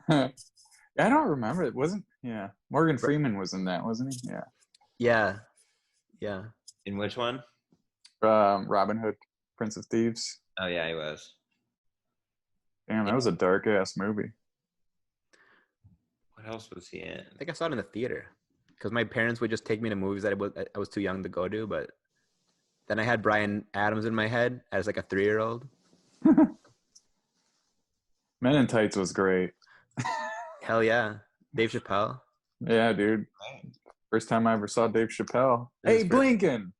I don't remember. It wasn't. Yeah, Morgan Freeman was in that, wasn't he? Yeah. Yeah. Yeah. In which one? Robin Hood, Prince of Thieves. Oh yeah, he was. Damn, that was a dark ass movie. What else was he in? I think I saw it in the theater because my parents would just take me to movies that I was too young to go to. But then I had Bryan Adams in my head as like a 3-year-old. Men in Tights was great. Hell yeah. Dave Chappelle. Yeah, dude. First time I ever saw Dave Chappelle. Hey, Blinken.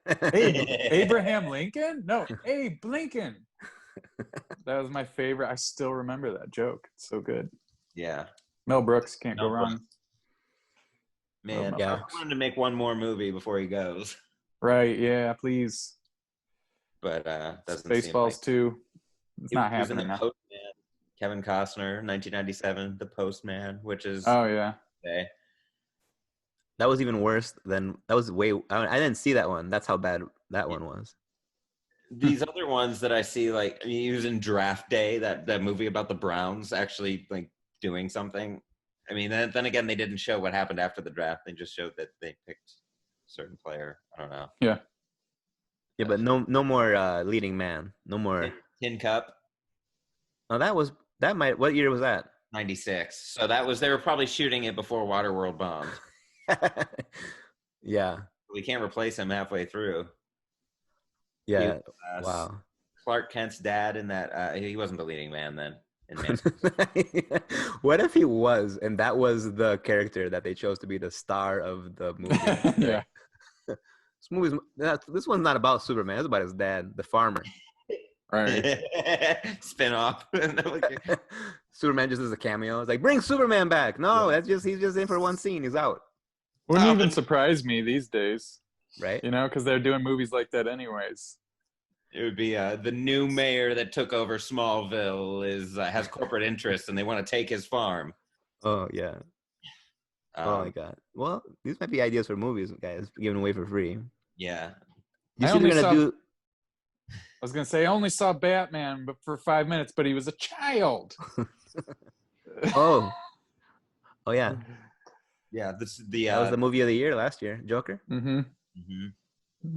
Hey, Abraham Lincoln? No, Abe Lincoln. That was my favorite. I still remember that joke. It's so good. Yeah. Mel Brooks, can't go wrong. Man, yeah. I wanted to make one more movie before he goes. Right, yeah, please. But doesn't Spaceballs like 2. It's not he was in happening The now. Postman. Kevin Costner, 1997, The Postman, which is Oh, yeah. okay. That was even worse than that was way. I didn't see that one. That's how bad that one was. These other ones that I see, like he was in Draft Day, that movie about the Browns actually like doing something. I mean, then again, they didn't show what happened after the draft. They just showed that they picked a certain player. I don't know. Yeah. Yeah, but no more leading man. No more. Tin Cup. Oh, that might. What year was that? 96. So they were probably shooting it before Waterworld bombed. Yeah. We can't replace him halfway through. Yeah. Wow. Clark Kent's dad in that. He wasn't the leading man then. What if he was, and that was the character that they chose to be the star of the movie? Yeah. This one's not about Superman. It's about his dad, the farmer. Right. Spin off. Superman just as a cameo. It's like, bring Superman back. No, he's just in for one scene. He's out. Wouldn't Oh, even but- surprise me these days, Right? you know, because they're doing movies like that anyways. It would be the new mayor that took over Smallville has corporate interests and they want to take his farm. Oh yeah. Oh my god. Well, these might be ideas for movies, guys, given away for free. Yeah. You I see, they're only gonna saw- do. I was gonna say I only saw Batman, but for 5 minutes, but he was a child. Oh. Oh yeah. Yeah. This is That was the movie of the year last year. Joker. Mm-hmm.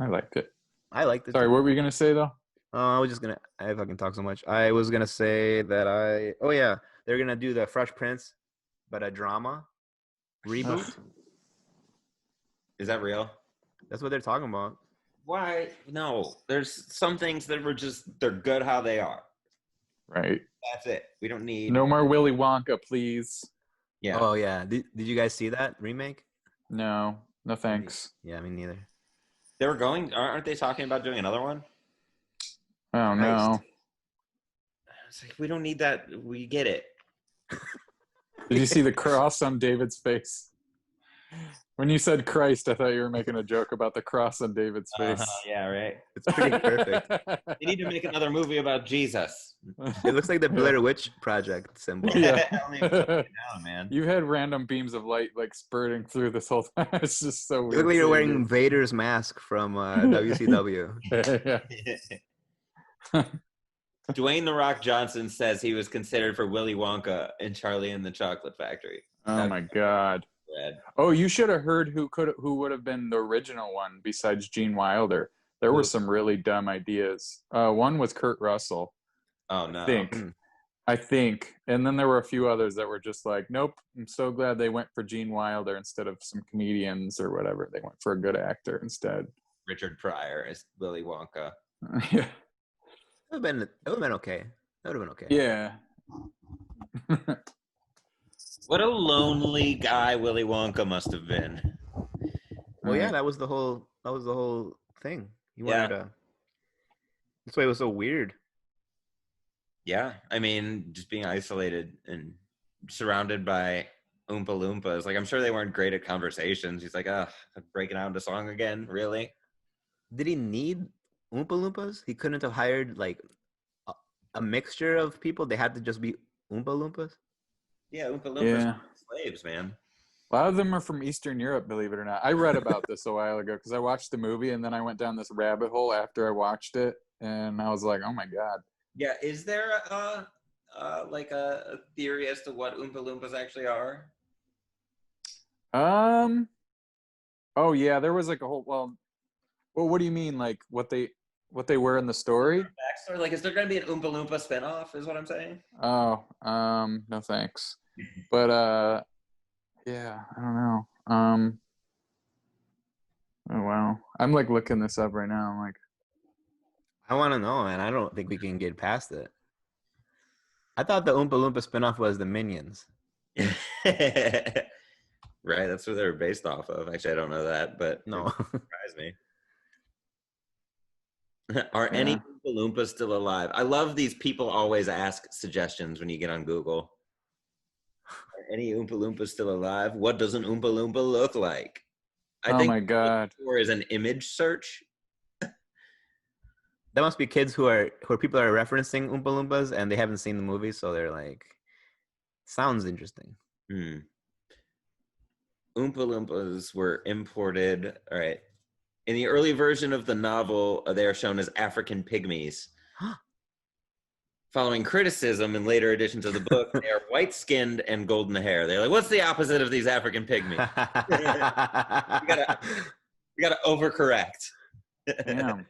I liked it. I liked it. Sorry, what were you gonna say though? I was just gonna. I fucking talk so much. I was gonna say that I. Oh yeah, they're gonna do the Fresh Prince, but a drama reboot. Is that real? That's what they're talking about. Why? No. There's some things that they're good how they are. Right. That's it. We don't need. No more Willy Wonka, please. Yeah. Oh yeah. Did you guys see that remake? No thanks. Yeah, me neither. They were going. Aren't they talking about doing another one? Oh no. It's like we don't need that. We get it. Did you see the cross on David's face? When you said Christ, I thought you were making a joke about the cross on David's face. Yeah. Right. It's pretty perfect. They need to make another movie about Jesus. It looks like the Blair Witch Project symbol. Yeah. I don't even put it down, man. You had random beams of light like spurting through this whole time. It's just so You weird. look like you're seeing wearing Vader's mask from WCW. you. Yeah. Dwayne The Rock Johnson says he was considered for Willy Wonka in Charlie and the Chocolate Factory. Oh my god. Red. Oh, you should have heard who would have been the original one besides Gene Wilder. There were some really dumb ideas. One was Kurt Russell. Oh no. I think. And then there were a few others that were just like, nope, I'm so glad they went for Gene Wilder instead of some comedians or whatever. They went for a good actor instead. Richard Pryor is Willy Wonka. Yeah. It would have been okay. That would have been okay. Yeah. What a lonely guy Willy Wonka must have been. Well, yeah, that was the whole thing. He wanted to. That's why it was so weird. Yeah, I mean, just being isolated and surrounded by Oompa Loompas. Like, I'm sure they weren't great at conversations. He's like, breaking out into song again? Really? Did he need Oompa Loompas? He couldn't have hired like a mixture of people. They had to just be Oompa Loompas. Yeah, Oompa Loompas Yeah. are slaves, man. A lot of them are from Eastern Europe, believe it or not. I read about this a while ago because I watched the movie and then I went down this rabbit hole after I watched it, and I was like, oh my god. Yeah, is there like a theory as to what Oompa Loompas actually are? Oh yeah, there was like a whole. Well, what do you mean? Like what they were in the story? Backstory? Like, is there going to be an Oompa Loompa spinoff? Is what I'm saying. Oh, no thanks. But yeah, I don't know. Oh wow, I'm like looking this up right now. I'm like, I want to know, and I don't think we can get past it. I thought the Oompa Loompa spinoff was the Minions. Right, that's what they were based off of. Actually, I don't know that, but No. it surprised me. Are any Oompa Loompas still alive? I love these people always ask suggestions when you get on Google. Are any Oompa Loompas still alive? What does an Oompa Loompa look like? I think my god. or is an image search. That must be kids who people are referencing Oompa Loompas and they haven't seen the movie, so they're like, sounds interesting. Oompa Loompas were imported. All right. In the early version of the novel, they are shown as African pygmies. Following criticism in later editions of the book, they are white-skinned and golden hair. They're like, what's the opposite of these African pygmies? we gotta overcorrect. Damn.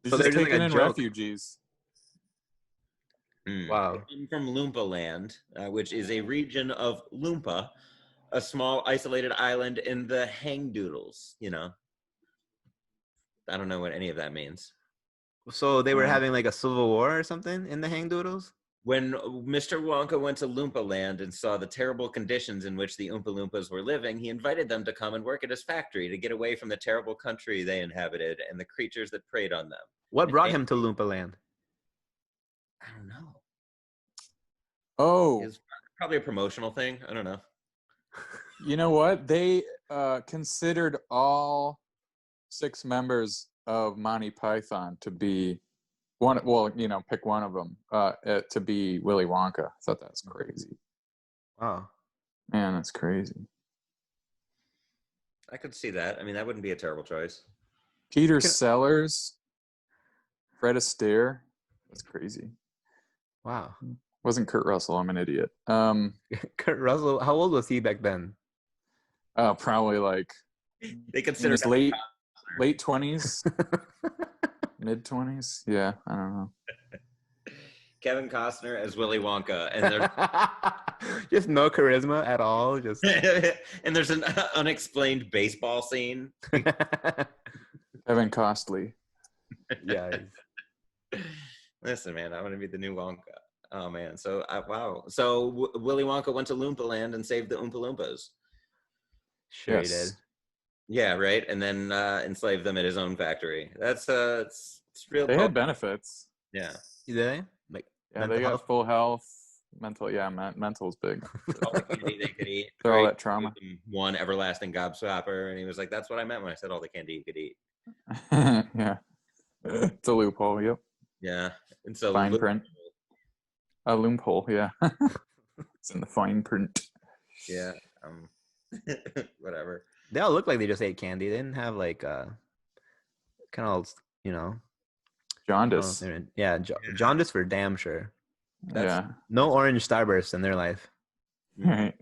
So they're just like taking a in joke. refugees. Wow. I'm from Loompa Land, which is a region of Loompa, a small isolated island in the Hangdoodles, you know. I don't know what any of that means. So they were having like a civil war or something in the Hangdoodles? When Mr. Wonka went to Loompa Land and saw the terrible conditions in which the Oompa Loompas were living, he invited them to come and work at his factory to get away from the terrible country they inhabited and the creatures that preyed on them. What brought him to Loompa Land? I don't know. Oh, It's probably a promotional thing. I don't know. you know what? They considered all 6 members of Monty Python to be one. Well, pick one of them to be Willy Wonka. I thought that was crazy. Wow. Man, that's crazy. I could see that. I mean, that wouldn't be a terrible choice. Peter Sellers, Fred Astaire. That's crazy. Wow. Wasn't Kurt Russell. I'm an idiot. Kurt Russell, how old was he back then? Probably like They in consider his late 20s, mid 20s. Yeah, I don't know. Kevin Costner as Willy Wonka, and there's Just no charisma at all. Just and there's an unexplained baseball scene. Kevin Costly. yeah. Listen, man, I want to be the new Wonka. Oh man, so wow. So Willy Wonka went to Loompa Land and saved the Oompa Loompas. Sure Yes. he did. Yeah, right. And then enslaved them at his own factory. That's it's real. They had benefits. Yeah. Did they? Like Yeah, they got full health. Mental, mental's big. All the candy they could eat. For all Right? that trauma. One everlasting gobstopper, and he was like, "That's what I meant when I said all the candy you could eat." Yeah. It's a loophole, yep. Yeah. And so Fine print. A loophole, yeah. It's in the fine print. Yeah. Whatever. They all look like they just ate candy. They didn't have like kind of Jaundice. jaundice for damn sure. Yeah. No orange starburst in their life. Right.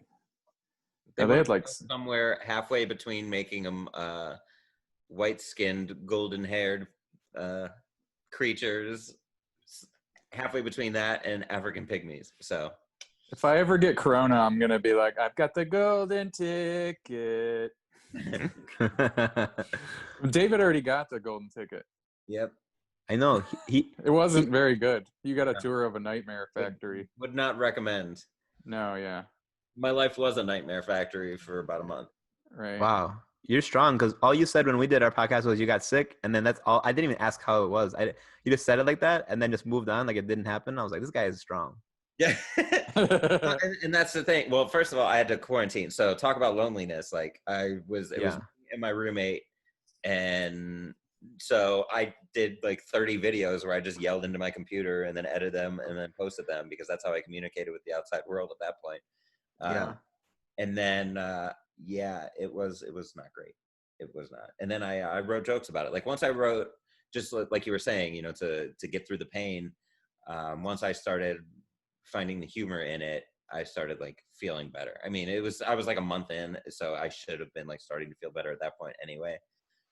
They They went had like somewhere halfway between making them white-skinned, golden-haired creatures, halfway between that and African pygmies. So if I ever get corona, I'm gonna be like, I've got the golden ticket. David already got the golden ticket. Yep. I know It wasn't very good. You got a tour of a nightmare factory. Would not recommend. No, yeah. My life was a nightmare factory for about a month. Right. Wow, you're strong because all you said when we did our podcast was you got sick, and then that's all. I didn't even ask how it was. You just said it like that, and then just moved on like it didn't happen. I was like, this guy is strong. Yeah. and that's the thing. Well, first of all, I had to quarantine. So talk about loneliness. Like it was me and my roommate, and so I did like 30 videos where I just yelled into my computer and then edited them and then posted them because that's how I communicated with the outside world at that point. And then it was not great. It was not. And then I wrote jokes about it. Like once I wrote, just like you were saying, to get through the pain. Once I started finding the humor in it, I started like feeling better. I mean, I was like a month in, so I should have been like starting to feel better at that point anyway.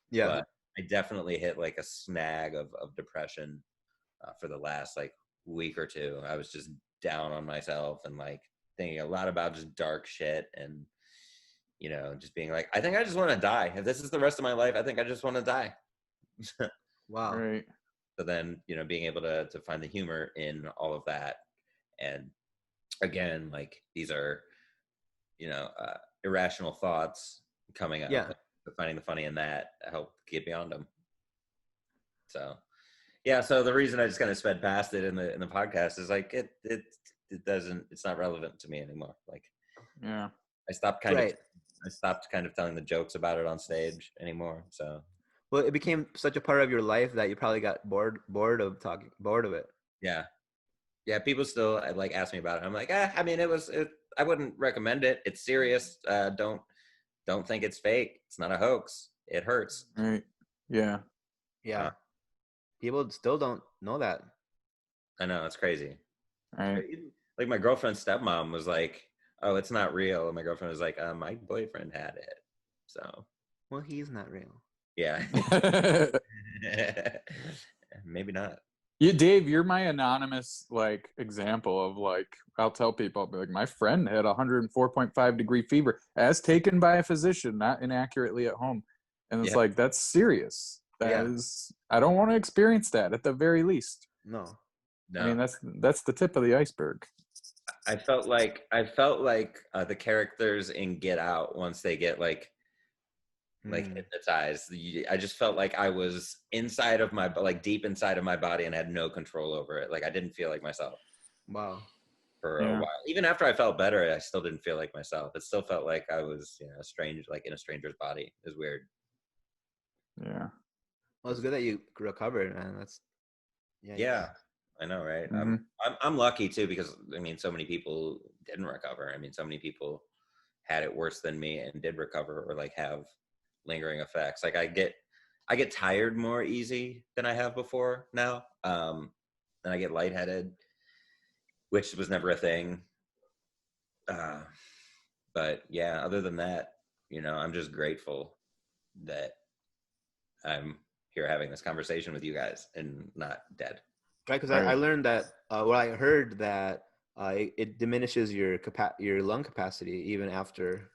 Yeah. But I definitely hit like a snag of depression for the last like week or two. I was just down on myself and like thinking a lot about just dark shit and, just being like, I think I just want to die. If this is the rest of my life, I think I just want to die. Wow. Right. So then, being able to find the humor in all of that. And again, like these are, irrational thoughts coming up. Yeah. Finding the funny in that helped get beyond them. So, yeah. So the reason I just kind of sped past it in the podcast is like it it's not relevant to me anymore. Like, Yeah. I stopped kind of telling the jokes about it on stage anymore. So, well, it became such a part of your life that you probably got bored of it. yeah. People still like ask me about it. I'm like, I mean, I wouldn't recommend it. It's serious. Don't think it's fake. It's not a hoax. It hurts. Right. Yeah. Yeah. People still don't know that. I know, it's crazy. Right. Like my girlfriend's stepmom was like, "Oh, it's not real." And my girlfriend was like, "My boyfriend had it." So. Well, he's not real. Yeah. Maybe not. Yeah, Dave, you're my anonymous like example of like I'll tell people, I'll be like, my friend had 104.5 degree fever as taken by a physician, not inaccurately at home. And it's like, that's serious. That is, I don't want to experience that at the very least. No. I mean, that's the tip of the iceberg. I felt like the characters in Get Out, once they get like like hypnotized. I just felt like I was inside of my, like deep inside of my body and had no control over it. Like I didn't feel like myself. Wow. For a while. Even after I felt better, I still didn't feel like myself. It still felt like I was, strange, like in a stranger's body. It was weird. Yeah. Well, it's good that you recovered, man. That's yeah. I know, right? Mm-hmm. I'm lucky too, because I mean, so many people didn't recover. I mean, so many people had it worse than me and did recover, or like have lingering effects. Like I get tired more easy than I have before now. And I get lightheaded, which was never a thing. But yeah, other than that, I'm just grateful that I'm here having this conversation with you guys and not dead. Right, because I learned that, I heard that it diminishes your lung capacity even after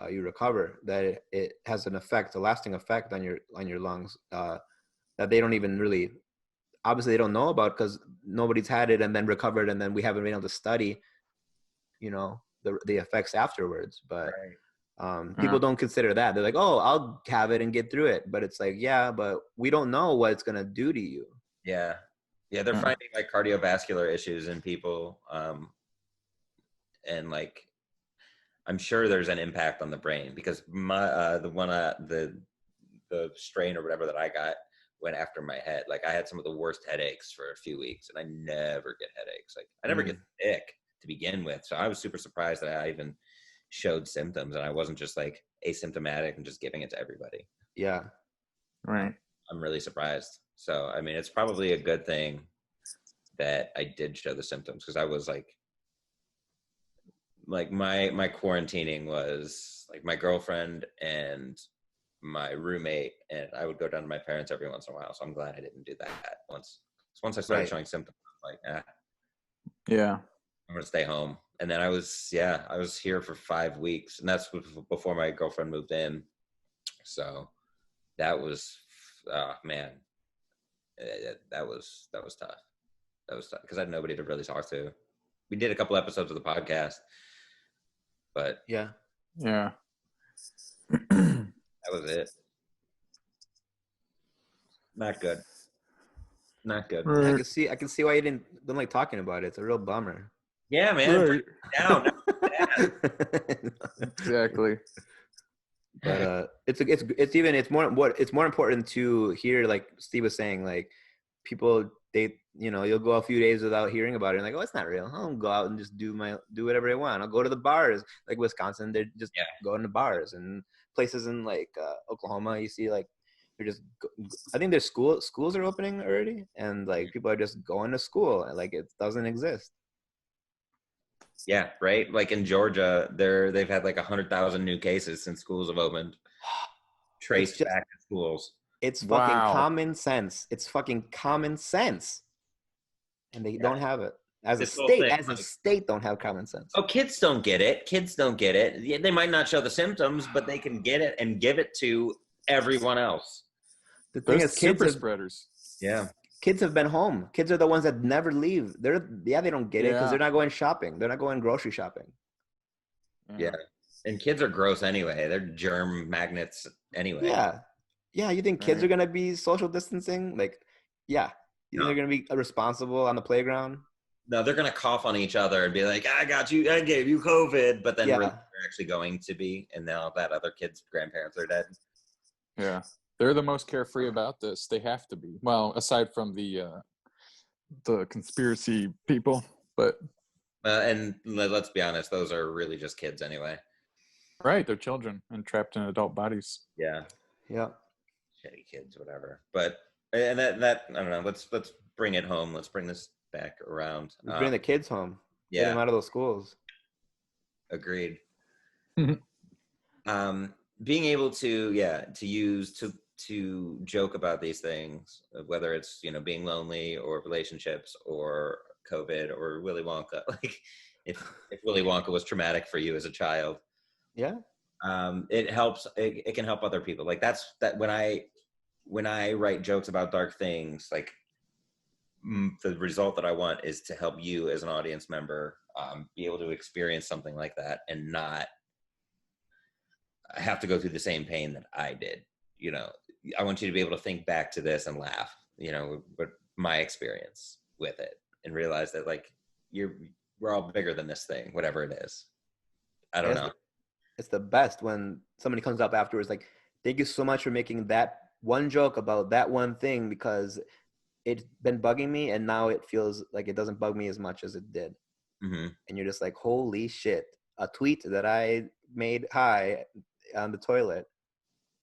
you recover. That it has an effect, a lasting effect on your lungs that they don't even really, obviously they don't know about, because nobody's had it and then recovered, and then we haven't been able to study, the effects afterwards. But people don't consider that. They're like, oh, I'll have it and get through it. But it's like, yeah, but we don't know what it's gonna do to you. Yeah. Yeah, they're finding like cardiovascular issues in people, and like I'm sure there's an impact on the brain, because my the strain or whatever that I got went after my head. Like I had some of the worst headaches for a few weeks, and I never get headaches. Like I never get sick to begin with, so I was super surprised that I even showed symptoms, and I wasn't just like asymptomatic and just giving it to everybody. Yeah, right. I'm really surprised. So, I mean, it's probably a good thing that I did show the symptoms, because I was like my quarantining was like my girlfriend and my roommate, and I would go down to my parents every once in a while. So I'm glad I didn't do that once I started showing symptoms. Like, yeah, I'm gonna stay home. And then I was here for 5 weeks, and that's before my girlfriend moved in. So that was, man, that was tough. That was tough because I had nobody to really talk to. We did a couple episodes of the podcast, but yeah, that was it. Not good. Not good. I can see why you don't like talking about it. It's a real bummer. Yeah, man. Down. Exactly. But it's more important to hear, like Steve was saying, like people, you'll go a few days without hearing about it, and like, oh, it's not real. I'll go out and just do whatever I want. I'll go to the bars, like Wisconsin, they're just going to bars, and places in like Oklahoma, you see like they're just I think there's schools are opening already, and like people are just going to school, like it doesn't exist. Yeah, right. Like in Georgia, they've had like 100,000 new cases since schools have opened. Traced back to schools. It's fucking common sense. It's fucking common sense, and they don't have it as a state. Don't have common sense. Oh, kids don't get it. Yeah, they might not show the symptoms, but they can get it and give it to everyone else. The thing is, kids super spreaders. Yeah. Kids have been home. Kids are the ones that never leave. They don't get it because they're not going shopping. They're not going grocery shopping. Yeah. And kids are gross anyway. They're germ magnets anyway. Yeah. You think kids are going to be social distancing? Like, yeah. You think they're going to be responsible on the playground? No, they're going to cough on each other and be like, I got you. I gave you COVID. But then they're actually going to be. And now that other kid's grandparents are dead. Yeah. They're the most carefree about this. They have to be. Well, aside from the conspiracy people, but and let's be honest, those are really just kids anyway. Right, they're children and trapped in adult bodies. Yeah. Shitty kids, whatever. But and that I don't know. Let's bring it home. Let's bring this back around. Bring the kids home. Yeah. Get them out of those schools. Agreed. Being able to joke about these things, whether it's being lonely or relationships or COVID or Willy Wonka. Like if Willy Wonka was traumatic for you as a child, it helps. It can help other people. Like that when I write jokes about dark things, like the result that I want is to help you as an audience member be able to experience something like that and not have to go through the same pain that I did. You know, I want you to be able to think back to this and laugh, you know, but my experience with it, and realize that like we're all bigger than this thing, whatever it is. I don't know. It's the best when somebody comes up afterwards like, thank you so much for making that one joke about that one thing, because it's been bugging me and now it feels like it doesn't bug me as much as it did. Mm-hmm. And you're just like, holy shit, a tweet that I made high on the toilet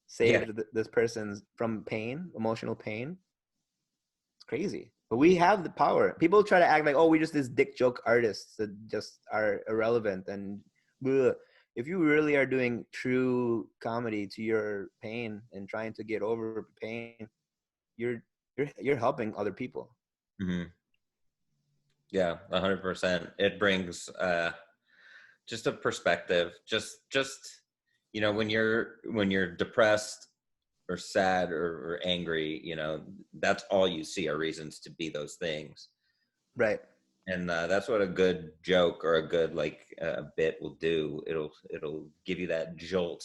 saved this person's from pain, emotional pain. It's crazy. But we have the power. People try to act like, oh, we're just this dick joke artists that just are irrelevant. And bleh. If you really are doing true comedy to your pain and trying to get over pain, you're helping other people. Mm-hmm. Yeah, 100%. It brings just a perspective. Just you know, when you're depressed or sad or angry, you know, that's all you see are reasons to be those things. Right. And that's what a good joke or a good bit will do. It'll give you that jolt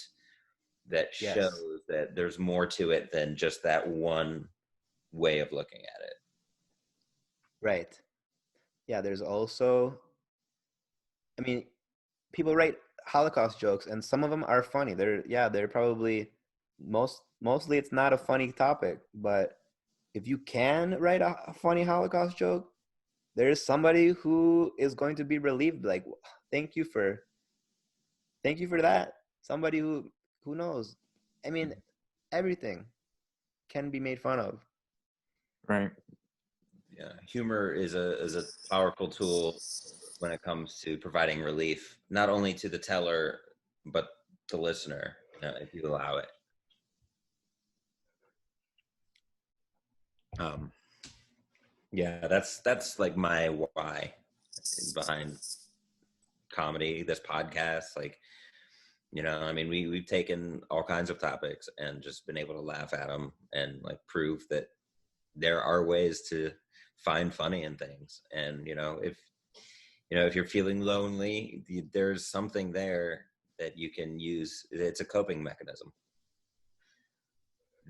that shows that there's more to it than just that one way of looking at it. Right. Yeah, there's also, I mean, people write Holocaust jokes and some of them are funny. They're probably mostly it's not a funny topic, but if you can write a funny Holocaust joke, there is somebody who is going to be relieved, like, thank you for that. Somebody who knows. I mean, everything can be made fun of. Right. Yeah, humor is a powerful tool when it comes to providing relief, not only to the teller but the listener, if you allow it. Yeah, that's like my why behind comedy, this podcast. Like, you know, I mean, we've taken all kinds of topics and just been able to laugh at them and like prove that there are ways to find funny in things. And, if you're feeling lonely, there's something there that you can use. It's a coping mechanism.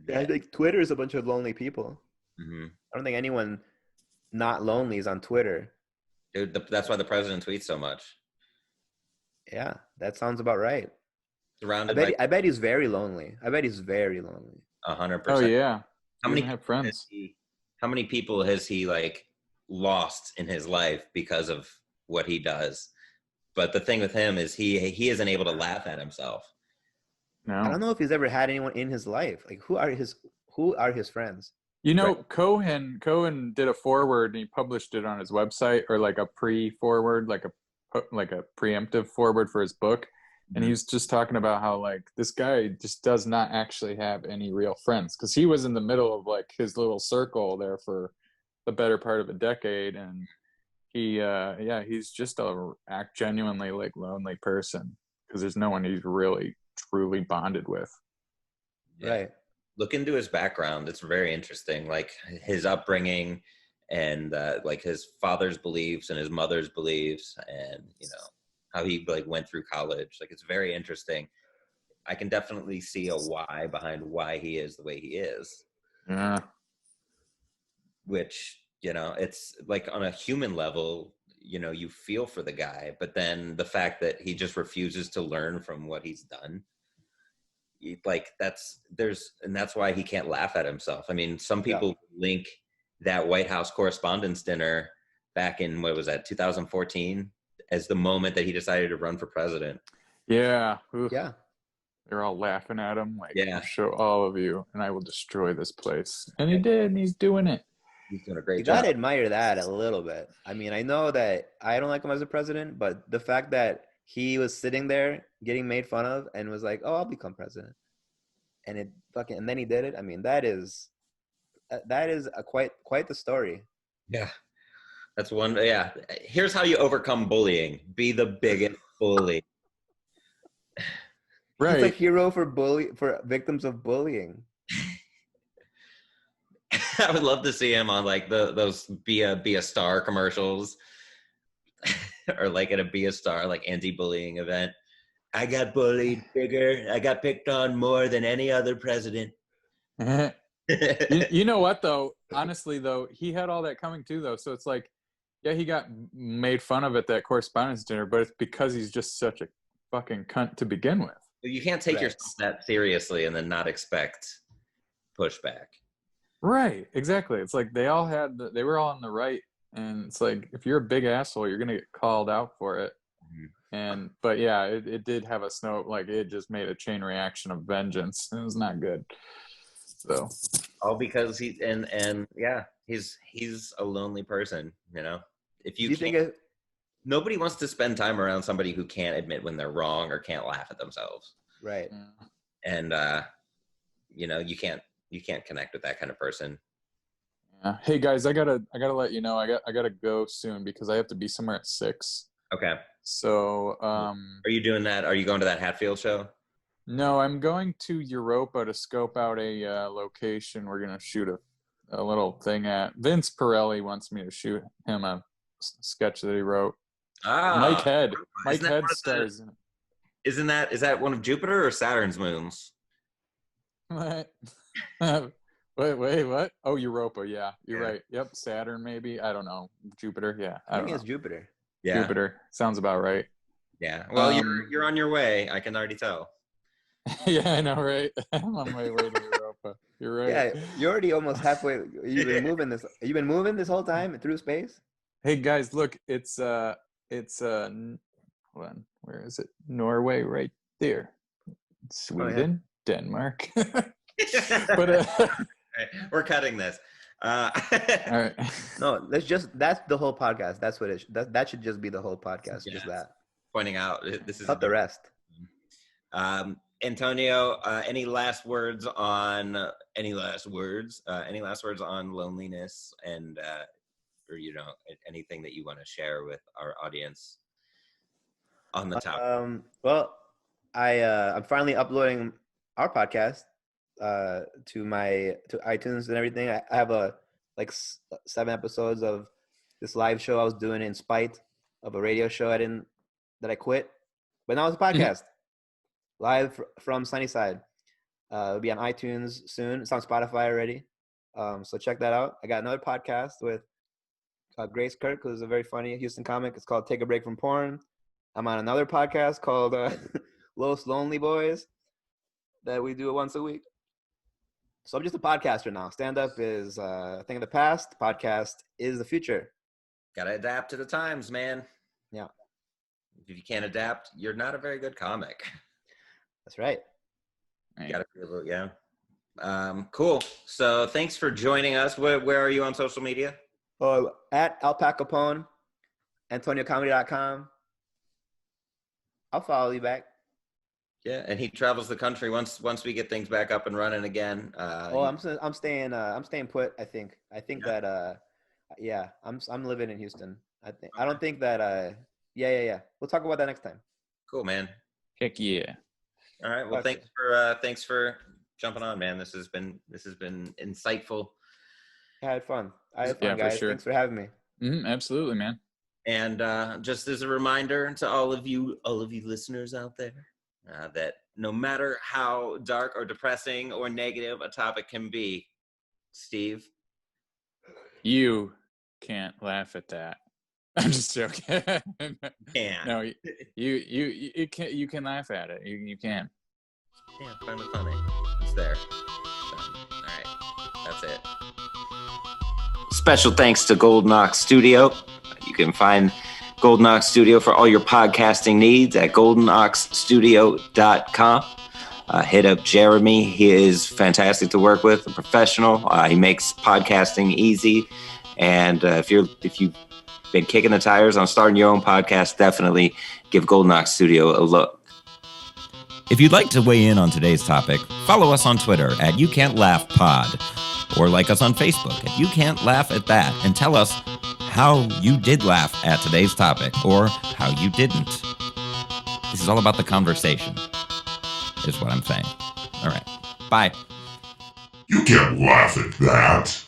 Yeah, I think Twitter is a bunch of lonely people. Mm-hmm. I don't think anyone not lonely is on Twitter. Dude, that's why the president tweets so much. Yeah, that sounds about right. Surrounded I bet he's very lonely. 100%. Oh yeah. How many have friends? How many people has he like lost in his life because of what he does? But the thing with him is he isn't able to laugh at himself. No. I don't know if he's ever had anyone in his life. Like, who are his friends? You know, Right. Cohen did a forward and he published it on his website, or like a pre-forward, like a preemptive forward for his book. And he was just talking about how like this guy just does not actually have any real friends, because he was in the middle of like his little circle there for the better part of a decade, and he's just genuinely like lonely person because there's no one he's really truly bonded with. Yeah. Right. Look into his background. It's very interesting, like his upbringing and like his father's beliefs and his mother's beliefs, and how he like went through college. Like, it's very interesting. I can definitely see a why behind why he is the way he is. Yeah. Which, it's like on a human level, you feel for the guy, but then the fact that he just refuses to learn from what he's done, that's why he can't laugh at himself. I mean, some people link that White House Correspondents' Dinner back in, 2014, as the moment that he decided to run for president. Yeah. Oof. Yeah. They're all laughing at him like, Yeah. I'll show all of you and I will destroy this place. And he did, and he's doing it. He's doing a great You job. gotta admire that a little bit. I mean, I know that I don't like him as a president, but the fact that he was sitting there getting made fun of and was like, "Oh, I'll become president," and and then he did it. I mean, that is quite the story. Yeah. That's one. Yeah. Here's how you overcome bullying. Be the biggest bully. Right. He's a hero for victims of bullying. I would love to see him on like those be a star commercials or like at a be a star like anti-bullying event. I got bullied bigger. I got picked on more than any other president. You know what, though? Honestly, though, he had all that coming too, though. So it's like, yeah, he got made fun of at that correspondence dinner, but it's because he's just such a fucking cunt to begin with. You can't take yourself that seriously and then not expect pushback. Right, exactly. It's like they were all on the right, and it's like if you're a big asshole, you're gonna get called out for it. But yeah, it did have a it just made a chain reaction of vengeance. It was not good. So all because he's a lonely person, you know. If you think nobody wants to spend time around somebody who can't admit when they're wrong or can't laugh at themselves. Right. And you can't connect with that kind of person. Yeah. Hey guys, I gotta let you know I gotta go soon because I have to be somewhere at 6. Okay. So are you doing that? Are you going to that Hatfield show? No, I'm going to Europa to scope out a location. We're gonna shoot a little thing at. Vince Pirelli wants me to shoot him a sketch that he wrote. Mike Head stars in it. Is that one of Jupiter or Saturn's moons? What? Wait, what? Oh, Europa, yeah. You're right. Yep, Saturn maybe. I don't know. Jupiter, yeah. I think it's Jupiter. Yeah. Jupiter. Sounds about right. Yeah. Well, you're on your way. I can already tell. Yeah, I know, right? I'm on my way to Europa. You're right. Yeah, you're already almost halfway. You've been moving this. You've been moving this whole time through space. Hey guys, look, it's hold on, where is it? Norway, right there. Sweden, Denmark. But we're cutting this. All right. No, that's the whole podcast. That's what that should just be the whole podcast. Yeah. Just that. Pointing out this is not the rest. Antonio, any last words on loneliness and or anything that you want to share with our audience on the topic? Well, I'm finally uploading our podcast to iTunes and everything. I have 7 episodes of this live show I was doing in spite of a radio show that I quit, but now it's a podcast. Live from Sunnyside. It'll be on iTunes soon. It's on Spotify already. So check that out. I got another podcast with Grace Kirk, who's a very funny Houston comic. It's called Take a Break from Porn. I'm on another podcast called Los Lonely Boys that we do once a week. So I'm just a podcaster now. Stand-up is a thing of the past. Podcast is the future. Gotta adapt to the times, man. Yeah. If you can't adapt, you're not a very good comic. That's right. You gotta be able, yeah. Cool. So thanks for joining us. Where are you on social media? At Alpaca Capone, AntonioComedy.com. I'll follow you back. Yeah, and he travels the country once we get things back up and running again. I'm staying put. I think that I'm living in Houston. I don't think that yeah. We'll talk about that next time. Cool, man. Heck yeah. All right. Well, thanks for jumping on, man. This has been insightful. I had fun. Guys. For sure. Thanks for having me. Absolutely, man. And just as a reminder to all of you listeners out there, that no matter how dark or depressing or negative a topic can be, Steve, you can't laugh at that. I'm just joking. Yeah. No, you can. You can laugh at it. You can. Yeah, find it funny. It's there. So, all right, that's it. Special thanks to Golden Ox Studio. You can find Golden Ox Studio for all your podcasting needs at goldenoxstudio.com. Hit up Jeremy. He is fantastic to work with, a professional. He makes podcasting easy. And if you've been kicking the tires on starting your own podcast, definitely give Golden Ox Studio a look. If you'd like to weigh in on today's topic, follow us on Twitter at YouCan'tLaughPod, or like us on Facebook at You Can't Laugh at That, and tell us how you did laugh at today's topic or how you didn't. This is all about the conversation, is what I'm saying. All right. Bye. You can't laugh at that.